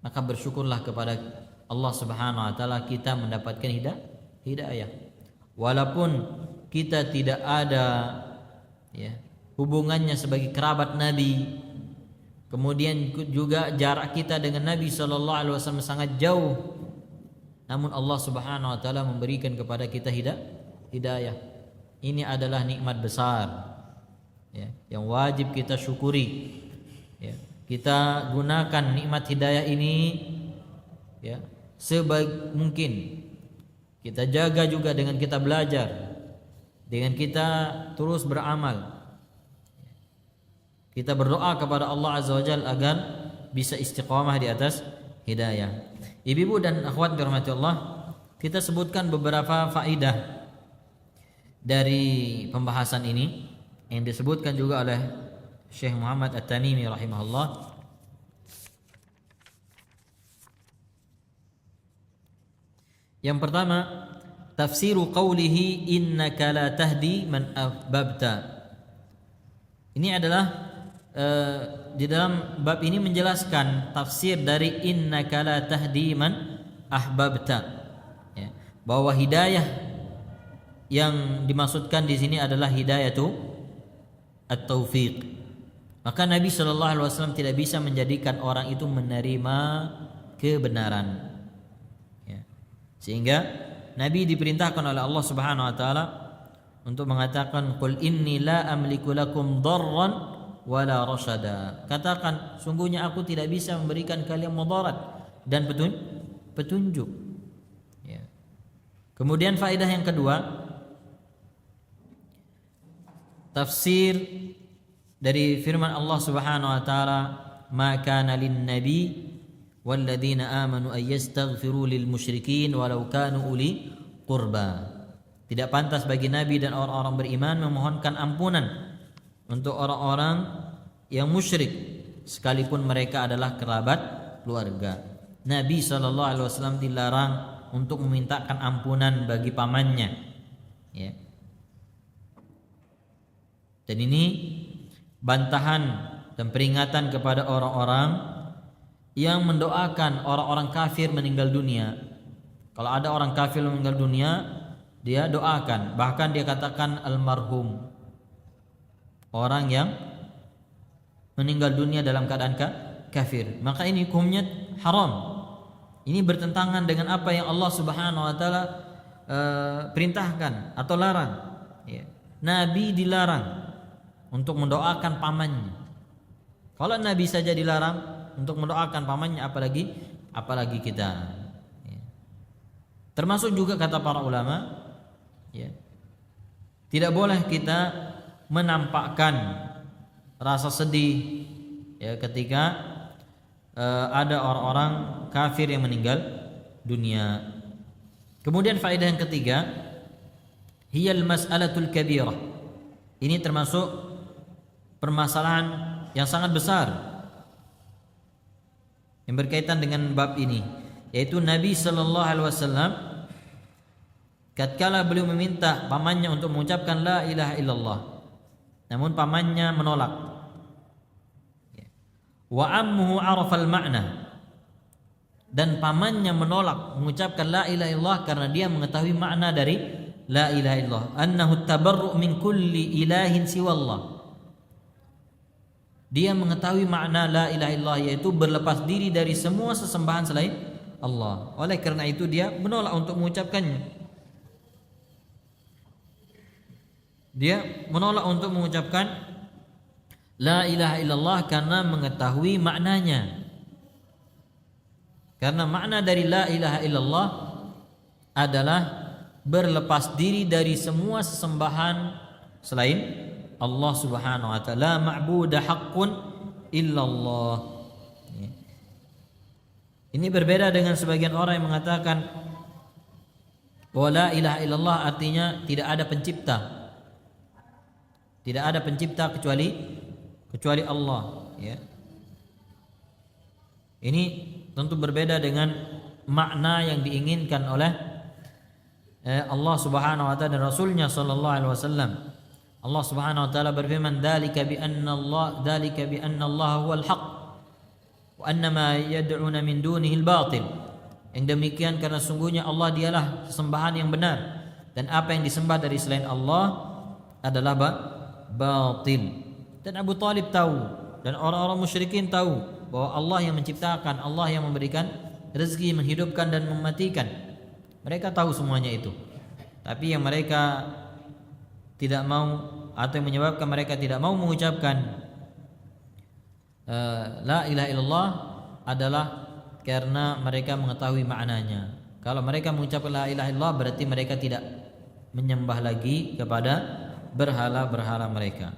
maka bersyukurlah kepada Allah Subhanahu wa taala kita mendapatkan hidayah. Walaupun kita tidak ada, ya, hubungannya sebagai kerabat Nabi, kemudian juga jarak kita dengan Nabi sallallahu alaihi wasallam sangat jauh, namun Allah Subhanahu wa taala memberikan kepada kita hidayah. Ini adalah nikmat besar, ya, yang wajib kita syukuri, ya. Kita gunakan nikmat hidayah ini, ya, sebaik mungkin. Kita jaga juga dengan kita belajar, dengan kita terus beramal. Kita berdoa kepada Allah Azza wa Jalla agar bisa istiqamah di atas hidayah. Ibu dan akhwat dirahmati Allah, kita sebutkan beberapa faidah dari pembahasan ini yang disebutkan juga oleh Syekh Muhammad At-Tamimi rahimahullah. Yang pertama, tafsiru qawlihi innaka la tahdi man ahbabta. Ini adalah di dalam bab ini menjelaskan tafsir dari innaka la tahdi man ahbabta, ya, bahwa hidayah yang dimaksudkan di sini adalah hidayatu at-taufiq. Maka Nabi sallallahu alaihi wasallam tidak bisa menjadikan orang itu menerima kebenaran, ya. Sehingga Nabi diperintahkan oleh Allah Subhanahu wa taala untuk mengatakan qul inni la amliku lakum darran wala rasyada. Katakan, sungguhnya aku tidak bisa memberikan kalian mudarat dan petunjuk, ya. Kemudian faedah yang kedua, tafsir dari firman Allah Subhanahu wa taala, "Ma kana lin-nabi walladzina amanu ay yastaghfiru lil musyrikin walau kanu uli qurba." Tidak pantas bagi nabi dan orang-orang beriman memohonkan ampunan untuk orang-orang yang musyrik sekalipun mereka adalah kerabat keluarga. Nabi SAW dilarang untuk memintakan ampunan bagi pamannya, ya. Dan ini bantahan dan peringatan kepada orang-orang yang mendoakan orang-orang kafir meninggal dunia. Kalau ada orang kafir meninggal dunia, dia doakan, bahkan dia katakan almarhum, orang yang meninggal dunia dalam keadaan kafir. Maka ini hukumnya haram. Ini bertentangan dengan apa yang Allah Subhanahu wa taala perintahkan atau larang, ya. Nabi dilarang untuk mendoakan pamannya. Kalau Nabi saja dilarang untuk mendoakan pamannya, apalagi kita, ya. Termasuk juga kata para ulama, ya, tidak boleh kita menampakkan rasa sedih, ya, ketika ada orang-orang kafir yang meninggal dunia. Kemudian faedah yang ketiga, hiyal mas'alatul kabirah. Ini termasuk permasalahan yang sangat besar yang berkaitan dengan bab ini, yaitu Nabi sallallahu alaihi wasallam tatkala beliau meminta pamannya untuk mengucapkan la ilaha illallah, namun pamannya menolak. Wa ammuhu arafal ma'na, dan pamannya menolak mengucapkan la ilaha illallah karena dia mengetahui makna dari la ilaha illallah, annahu tabarru' min kulli ilahin siwallah. Dia mengetahui makna la ilaha illallah, yaitu berlepas diri dari semua sesembahan selain Allah. Oleh karena itu dia menolak untuk mengucapkannya. Dia menolak untuk mengucapkan la ilaha illallah karena mengetahui maknanya. Karena makna dari la ilaha illallah adalah berlepas diri dari semua sesembahan selain Allah Subhanahu wa taala. La ma'budu haqqun illallah. Ini berbeda dengan sebagian orang yang mengatakan wa la ilaha illallah artinya tidak ada pencipta. Tidak ada pencipta kecuali Allah, ya. Ini tentu berbeda dengan makna yang diinginkan oleh Allah Subhanahu wa taala dan Rasulnya sallallahu alaihi wasallam. Allah Subhanahu wa taala berfirman, "Dzalika bi anna Allah huwal haqq wa anna ma yad'una min dunihi al-batil." Yang demikian karena sungguhnya Allah dialah sesembahan yang benar dan apa yang disembah dari selain Allah adalah batil. Dan Abu Talib tahu dan orang-orang musyrikin tahu bahwa Allah yang menciptakan, Allah yang memberikan rezeki, menghidupkan dan mematikan. Mereka tahu semuanya itu. Tapi yang mereka tidak mau atau yang menyebabkan mereka tidak mau mengucapkan la ilaha illallah adalah karena mereka mengetahui maknanya. Kalau mereka mengucapkan la ilaha illallah berarti mereka tidak menyembah lagi kepada berhala-berhala mereka.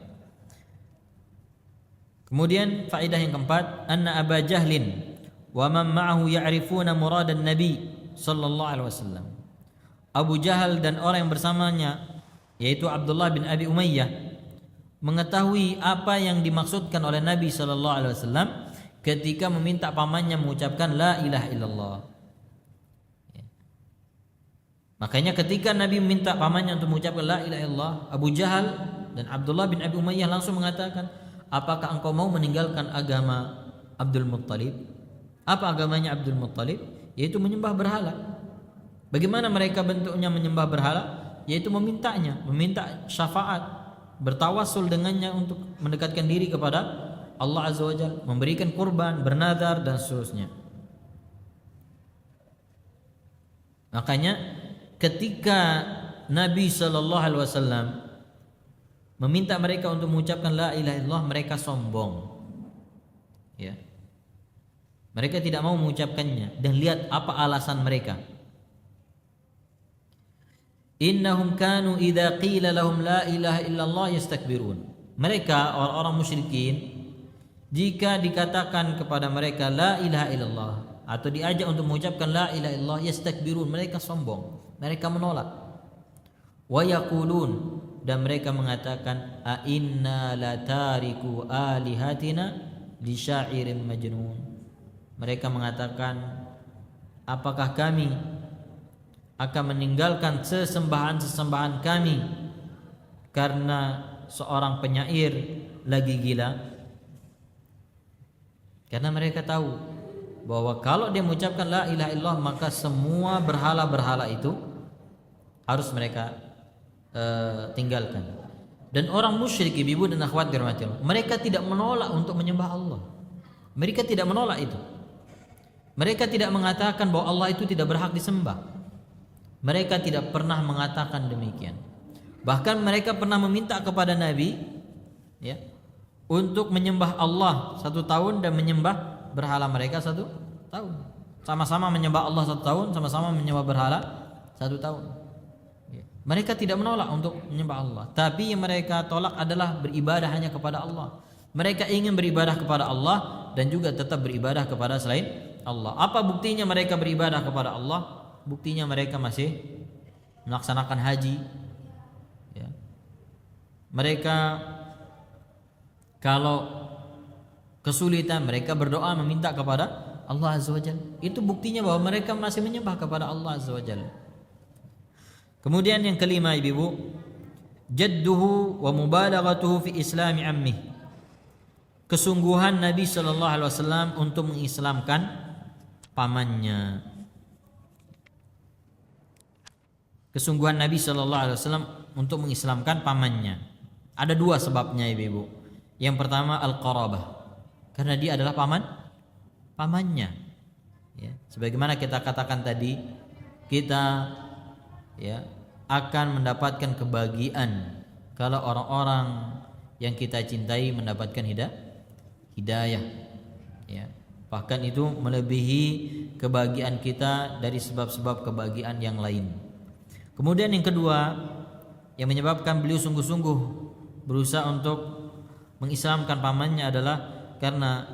Kemudian faedah yang keempat, anna Aba Jahlin wa man ma'ahu ya'rifuna muradan Nabi sallallahu alaihi wasallam. Abu Jahal dan orang yang bersamanya, yaitu Abdullah bin Abi Umayyah, mengetahui apa yang dimaksudkan oleh Nabi sallallahu alaihi wasallam ketika meminta pamannya mengucapkan la ilaha illallah. Makanya ketika Nabi meminta pamannya untuk mengucapkan la ilaha illallah, Abu Jahal dan Abdullah bin Abi Umayyah langsung mengatakan, apakah engkau mau meninggalkan agama Abdul Muttalib? Apa agamanya Abdul Muttalib? Yaitu menyembah berhala. Bagaimana mereka bentuknya menyembah berhala? Yaitu meminta syafaat, bertawassul dengannya untuk mendekatkan diri kepada Allah Azza wa Jalla, memberikan kurban, bernadar dan seterusnya. Makanya ketika Nabi sallallahu alaihi wasallam meminta mereka untuk mengucapkan la ilaha illallah, mereka sombong, ya. Mereka tidak mau mengucapkannya, dan lihat apa alasan mereka. Innahum kanu idza qila lahum la ilaha illallah yastakbirun. Mereka orang-orang musyrikin, jika dikatakan kepada mereka la ilaha illallah atau diajak untuk mengucapkan la ilaha illallah, yastakbirun, mereka sombong, mereka menolak. Wa yaqulun, dan mereka mengatakan a inna la tariku alihatina li syairin majnun. Mereka mengatakan, apakah kami akan meninggalkan sesembahan-sesembahan kami karena seorang penyair lagi gila? Karena mereka tahu bahwa kalau dia mengucapkan la ilaha illallah, maka semua berhala-berhala itu harus mereka tinggalkan. Dan orang musyrik, ibu dan akhwat dirahmati Allah, mereka tidak menolak untuk menyembah Allah. Mereka tidak menolak itu. Mereka tidak mengatakan bahwa Allah itu tidak berhak disembah. Mereka tidak pernah mengatakan demikian. Bahkan mereka pernah meminta kepada Nabi, ya, untuk menyembah Allah 1 tahun dan menyembah berhala mereka 1 tahun. Sama-sama menyembah Allah 1 tahun, sama-sama menyembah berhala 1 tahun. Ya. Mereka tidak menolak untuk menyembah Allah, tapi yang mereka tolak adalah beribadah hanya kepada Allah. Mereka ingin beribadah kepada Allah dan juga tetap beribadah kepada selain Allah. Apa buktinya mereka beribadah kepada Allah? Buktinya mereka masih melaksanakan haji, ya. Mereka kalau kesulitan, mereka berdoa meminta kepada Allah Azza wa Jalla. Itu buktinya bahwa mereka masih menyembah kepada Allah Azza wa Jalla. Kemudian yang kelima, ibu, jadduhu wa mubalaghatuhu fi islami ammih. Kesungguhan Nabi sallallahu alaihi wasallam untuk mengislamkan pamannya. Kesungguhan Nabi sallallahu alaihi wasallam untuk mengislamkan pamannya. Ada 2 sebabnya, ibu. Yang pertama al-qarabah, karena dia adalah pamannya. Ya, sebagaimana kita katakan tadi, kita, ya, akan mendapatkan kebahagiaan kalau orang-orang yang kita cintai mendapatkan hidayah. Ya, bahkan itu melebihi kebahagiaan kita dari sebab-sebab kebahagiaan yang lain. Kemudian yang kedua, yang menyebabkan beliau sungguh-sungguh berusaha untuk mengislamkan pamannya adalah karena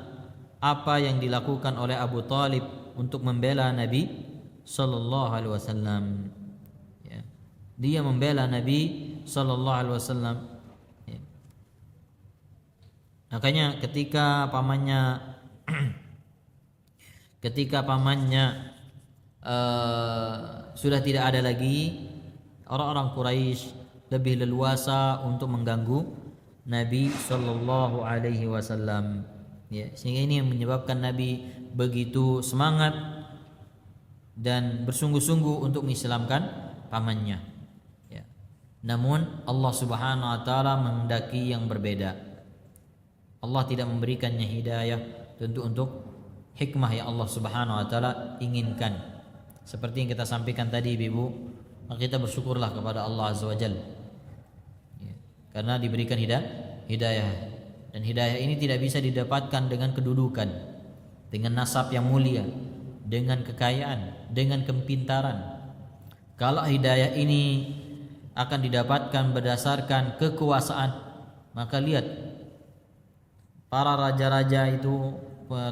apa yang dilakukan oleh Abu Talib untuk membela Nabi sallallahu alaihi wasallam. Ya. Dia membela Nabi sallallahu alaihi wasallam. Ya. Makanya ketika pamannya sudah tidak ada lagi, orang-orang Quraisy lebih leluasa untuk mengganggu Nabi sallallahu alaihi wasallam. Ya, sehingga ini yang menyebabkan Nabi begitu semangat dan bersungguh-sungguh untuk mengislamkan pamannya. Ya. Namun Allah Subhanahu wa taala menghendaki yang berbeda. Allah tidak memberikannya hidayah tentu untuk hikmah yang Allah Subhanahu wa taala inginkan. Seperti yang kita sampaikan tadi, Ibu, maka kita bersyukurlah kepada Allah Azza wa Jalla. Ya. Karena diberikan hidayah. Dan hidayah ini tidak bisa didapatkan dengan kedudukan, dengan nasab yang mulia, dengan kekayaan, dengan kepintaran. Kalau hidayah ini akan didapatkan berdasarkan kekuasaan, maka lihat para raja-raja itu,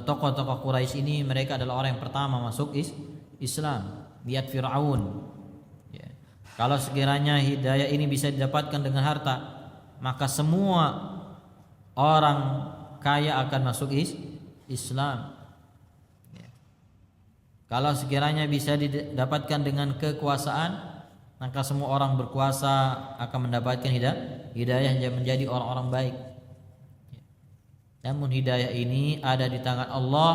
tokoh-tokoh Quraisy ini, mereka adalah orang yang pertama masuk Islam. Lihat Fir'aun. Ya. Kalau sekiranya hidayah ini bisa didapatkan dengan harta, maka semua orang kaya akan masuk Islam. Ya. Kalau sekiranya bisa didapatkan dengan kekuasaan, maka semua orang berkuasa akan mendapatkan hidayah menjadi orang-orang baik. Ya. Namun hidayah ini ada di tangan Allah.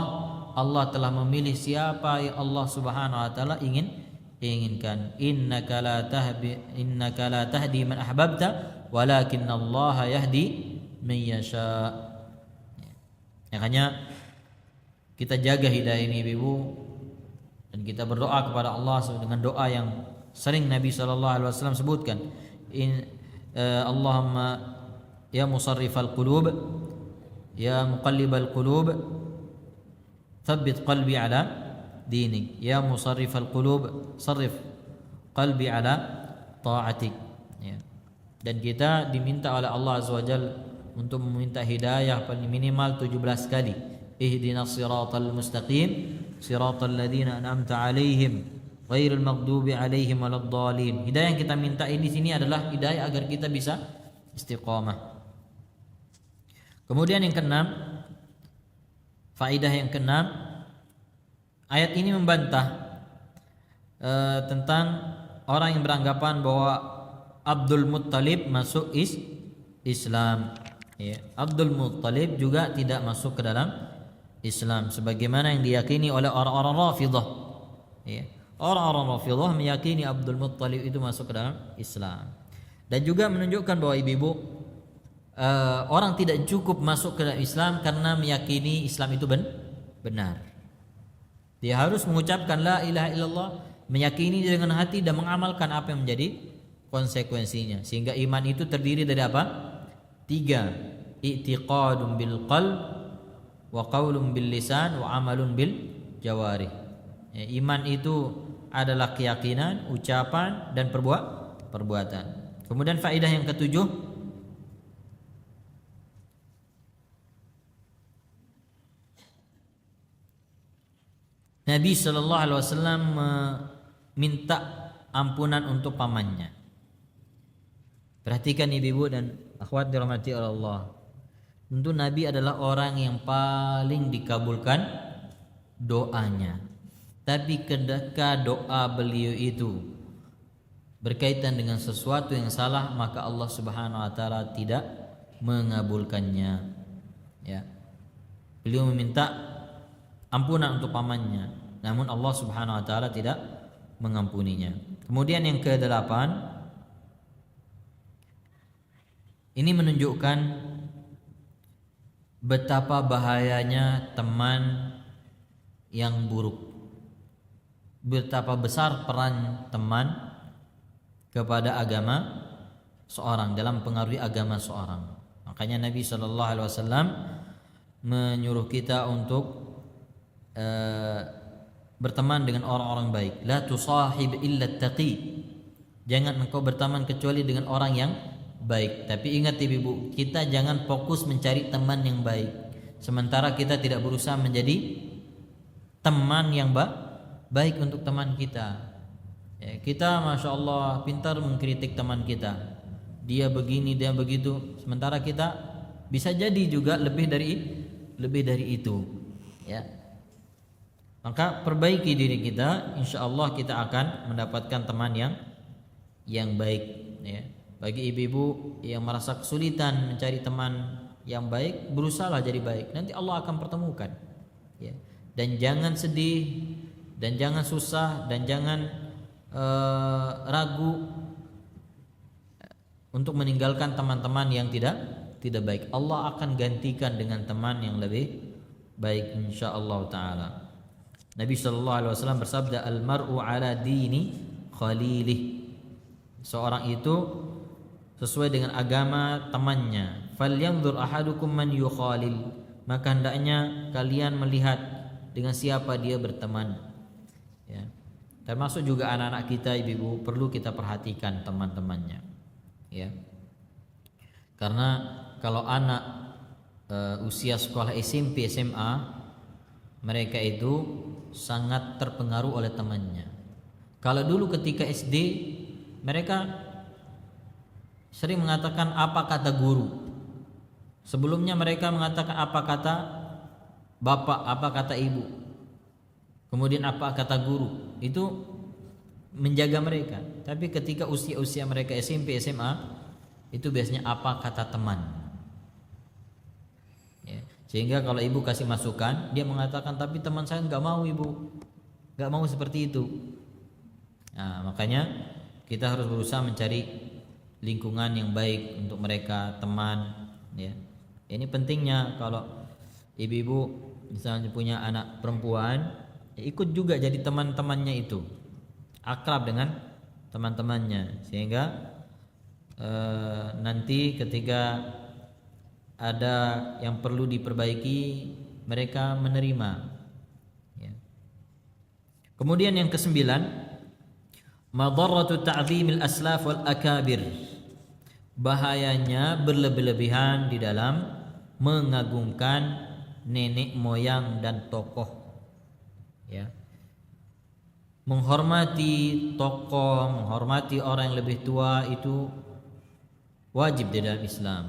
Allah telah memilih siapa yang Allah Subhanahu wa taala inginkan. Innaka la tahdi man ahbabta walakinnallaha yahdi man yasha. Makanya kita jaga hidayah ini, Ibu, dan kita berdoa kepada Allah dengan doa yang sering Nabi sallallahu alaihi wasallam sebutkan. Allahumma ya musarrifal qulub, ya muqallibal qulub, thabbit qalbi ala dinik. Ya musarrifal qulub, sarrif qalbi ala ta'atik. Ya. Dan kita diminta oleh Allah Azza wa Jalla untuk meminta hidayah paling minimal 17 kali. Ihdinas siratal mustaqim siratal ladzina an'amta 'alaihim ghairil maghdubi 'alaihim waladdallin. Hidayah yang kita minta ini sini adalah hidayah agar kita bisa istiqamah. Kemudian yang keenam, faedah yang keenam, ayat ini membantah tentang orang yang beranggapan bahwa Abdul Muttalib masuk Islam. Ya, Abdul Muttalib juga tidak masuk ke dalam Islam, sebagaimana yang diyakini oleh orang-orang Rafidhah. Ya, orang-orang Rafidhah meyakini Abdul Muttalib itu masuk ke dalam Islam, dan juga menunjukkan bahwa ibu-ibu, orang tidak cukup masuk ke dalam Islam karena meyakini Islam itu benar. Dia harus mengucapkan la ilaha illallah, meyakini dengan hati dan mengamalkan apa yang menjadi konsekuensinya, sehingga iman itu terdiri dari apa? 3, i'tiqadun bil qalb wa qaulun bil lisan wa amalun bil jawarih. Ya, iman itu adalah keyakinan, ucapan dan perbuatan. Kemudian faedah yang ketujuh, Nabi sallallahu alaihi wasallam meminta ampunan untuk pamannya. Perhatikan ibu-ibu dan akhwat dirahmati Allah. Tentu Nabi adalah orang yang paling dikabulkan doanya. Tapi ketika doa beliau itu berkaitan dengan sesuatu yang salah, maka Allah Subhanahu wa taala tidak mengabulkannya. Ya. Beliau meminta ampunan untuk pamannya, namun Allah Subhanahu wa taala tidak mengampuninya. Kemudian yang ke-8, ini menunjukkan betapa bahayanya teman yang buruk. Betapa besar peran teman kepada agama seorang, dalam pengaruhi agama seorang. Makanya Nabi sallallahu alaihi wasallam menyuruh kita untuk berteman dengan orang-orang baik. La tusahib illa taqi. Jangan engkau berteman kecuali dengan orang yang baik. Tapi ingat ibu, kita jangan fokus mencari teman yang baik sementara kita tidak berusaha menjadi teman yang baik untuk teman kita. Ya, kita masya Allah pintar mengkritik teman kita, dia begini dia begitu, sementara kita bisa jadi juga lebih dari itu. Ya, maka perbaiki diri kita, insya Allah kita akan mendapatkan teman yang baik. Ya. Bagi ibu-ibu yang merasa kesulitan mencari teman yang baik, berusahalah jadi baik. Nanti Allah akan pertemukan. Ya. Dan jangan sedih, dan jangan susah, dan jangan ragu untuk meninggalkan teman-teman yang tidak baik. Allah akan gantikan dengan teman yang lebih baik, insya-Allah taala. Nabi sallallahu alaihi wasallam bersabda, "Al-mar'u ala dini khalilih." Seorang itu sesuai dengan agama temannya. Falyanzur ahadukum man yukhalil. Maka hendaknya kalian melihat dengan siapa dia berteman. Ya. Termasuk juga anak-anak kita, ibu-ibu, perlu kita perhatikan teman-temannya. Ya. Karena kalau anak usia sekolah SMP, SMA, mereka itu sangat terpengaruh oleh temannya. Kalau dulu ketika SD, mereka sering mengatakan apa kata guru. Sebelumnya mereka mengatakan apa kata bapak, apa kata ibu. Kemudian apa kata guru. Itu menjaga mereka. Tapi ketika usia-usia mereka SMP, SMA, itu biasanya apa kata teman. Ya. Sehingga kalau ibu kasih masukan, dia mengatakan tapi teman saya nggak mau ibu, nggak mau seperti itu. Nah, makanya kita harus berusaha mencari lingkungan yang baik untuk mereka, teman. Ya. Ini pentingnya kalau ibu-ibu misalnya punya anak perempuan, ikut juga jadi teman-temannya itu, akrab dengan teman-temannya, sehingga nanti ketika ada yang perlu diperbaiki, mereka menerima. Ya. Kemudian yang ke-9, madarratu ta'zimil aslaf wal akabir. bahayanya berlebih-lebihan di dalam mengagungkan nenek moyang dan tokoh, ya. Menghormati tokoh, menghormati orang yang lebih tua itu wajib di dalam Islam,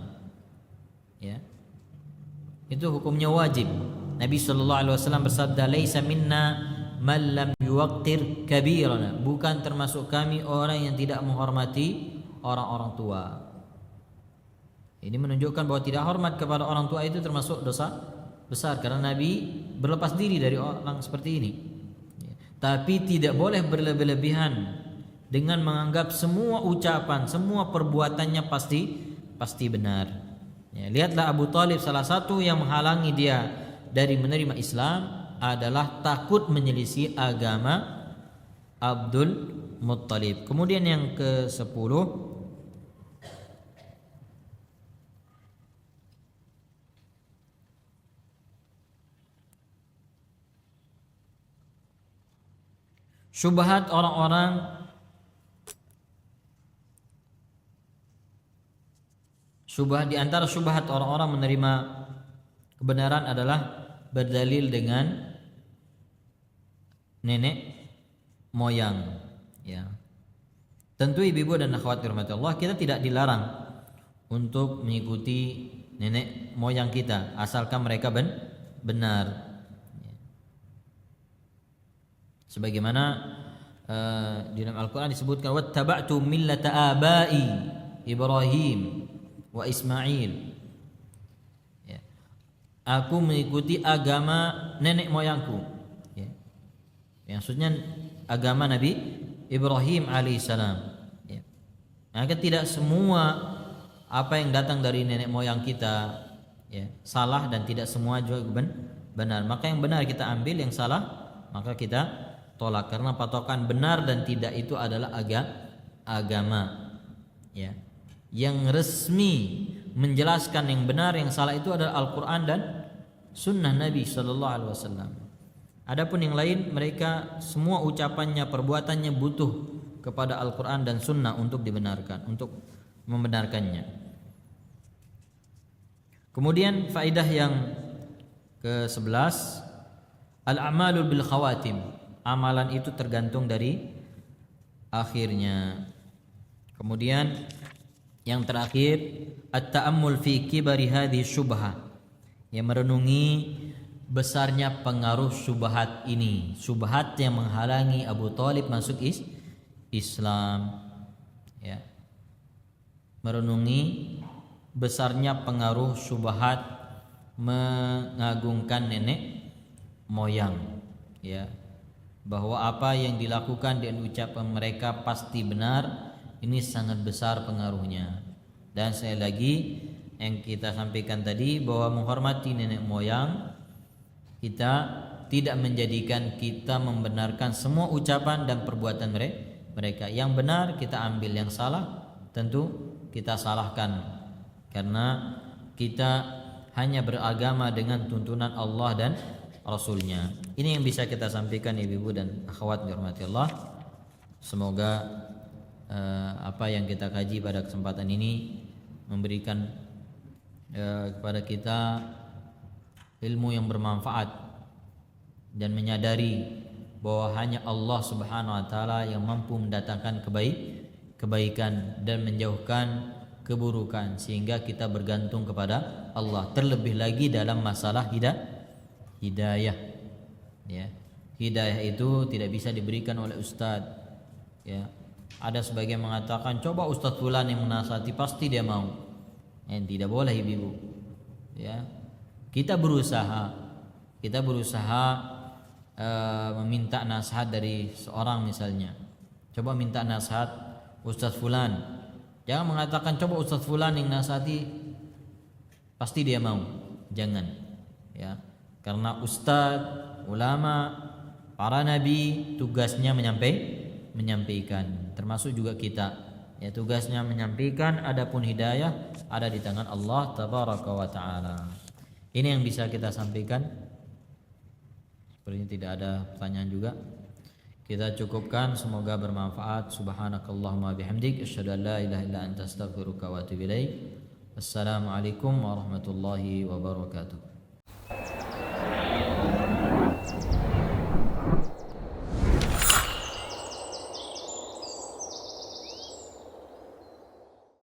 ya. Itu hukumnya wajib. Nabi sallallahu alaihi wasallam bersabda, "Laisa minna man lam yuwaqqir kabirana." Bukan termasuk kami orang yang tidak menghormati orang-orang tua. Ini menunjukkan bahwa tidak hormat kepada orang tua itu termasuk dosa besar, karena Nabi berlepas diri dari orang seperti ini. Tapi tidak boleh berlebih-lebihan dengan menganggap semua ucapan, semua perbuatannya pasti benar. Ya, lihatlah Abu Thalib, salah satu yang menghalangi dia dari menerima Islam adalah takut menyelisih agama Abdul Muttalib. Kemudian yang ke-10, syubhat di antara syubhat orang-orang menerima kebenaran adalah berdalil dengan nenek moyang, ya. Tentu ibu-ibu dan akhwat dirahmati Allah, kita tidak dilarang untuk mengikuti nenek moyang kita asalkan mereka benar. Sebagaimana di dalam Al-Quran disebutkan, wattaba'tu millata abai Ibrahim wa Ismail. Ya. Aku mengikuti agama nenek moyangku. Ya. Maksudnya agama Nabi Ibrahim alaihissalam. Ya. Maka tidak semua apa yang datang dari nenek moyang kita, ya, salah, dan tidak semua juga benar. Maka yang benar kita ambil, yang salah maka kita tolak, karena patokan benar dan tidak itu adalah agama, ya. Yang resmi menjelaskan yang benar yang salah itu adalah Al-Quran dan Sunnah Nabi Sallallahu Alaihi Wasallam. Adapun yang lain, mereka semua ucapannya, perbuatannya butuh kepada Al-Quran dan Sunnah untuk dibenarkan, untuk membenarkannya. Kemudian faedah yang ke-11, al-a'malu bil khawatim. Amalan itu tergantung dari akhirnya. Kemudian yang terakhir, at-ta'ammul fi kibari hadhihi syubhah, yang merenungi besarnya pengaruh syubhat ini, syubhat yang menghalangi Abu Thalib masuk Islam, ya. Merenungi besarnya pengaruh syubhat mengagungkan nenek moyang, ya, bahwa apa yang dilakukan dan ucapan mereka pasti benar, ini sangat besar pengaruhnya. Dan sekali lagi yang kita sampaikan tadi, bahwa menghormati nenek moyang kita tidak menjadikan kita membenarkan semua ucapan dan perbuatan mereka. Yang benar kita ambil, yang salah tentu kita salahkan, karena kita hanya beragama dengan tuntunan Allah dan Rasulnya. Ini yang bisa kita sampaikan ibu-ibu dan akhwat dirahmati Allah. Semoga apa yang kita kaji pada kesempatan ini memberikan kepada kita ilmu yang bermanfaat, dan menyadari bahwa hanya Allah Subhanahu wa taala yang mampu mendatangkan kebaikan dan menjauhkan keburukan, sehingga kita bergantung kepada Allah. Terlebih lagi dalam masalah hidayah, ya. Hidayah itu tidak bisa diberikan oleh ustadz, ya. Ada sebagian mengatakan, coba ustadz fulan yang menasihati pasti dia mau. Tidak boleh ibu-ibu, ya. Kita berusaha meminta nasihat dari seorang, misalnya, coba minta nasihat ustadz fulan. Jangan mengatakan coba ustadz fulan yang nasihati pasti dia mau. Jangan, ya. Karena ustadz, ulama, para nabi tugasnya menyampaikan, termasuk juga kita, ya, tugasnya menyampaikan. Adapun hidayah ada di tangan Allah tabaraka wa taala. Ini yang bisa kita sampaikan. Sepertinya tidak ada pertanyaan juga. kita cukupkan, semoga bermanfaat. Subhanakallahumma bihamdik asyhadu an la ilaha illa anta astaghfiruka wa atubu ilaik. Assalamualaikum warahmatullahi wabarakatuh.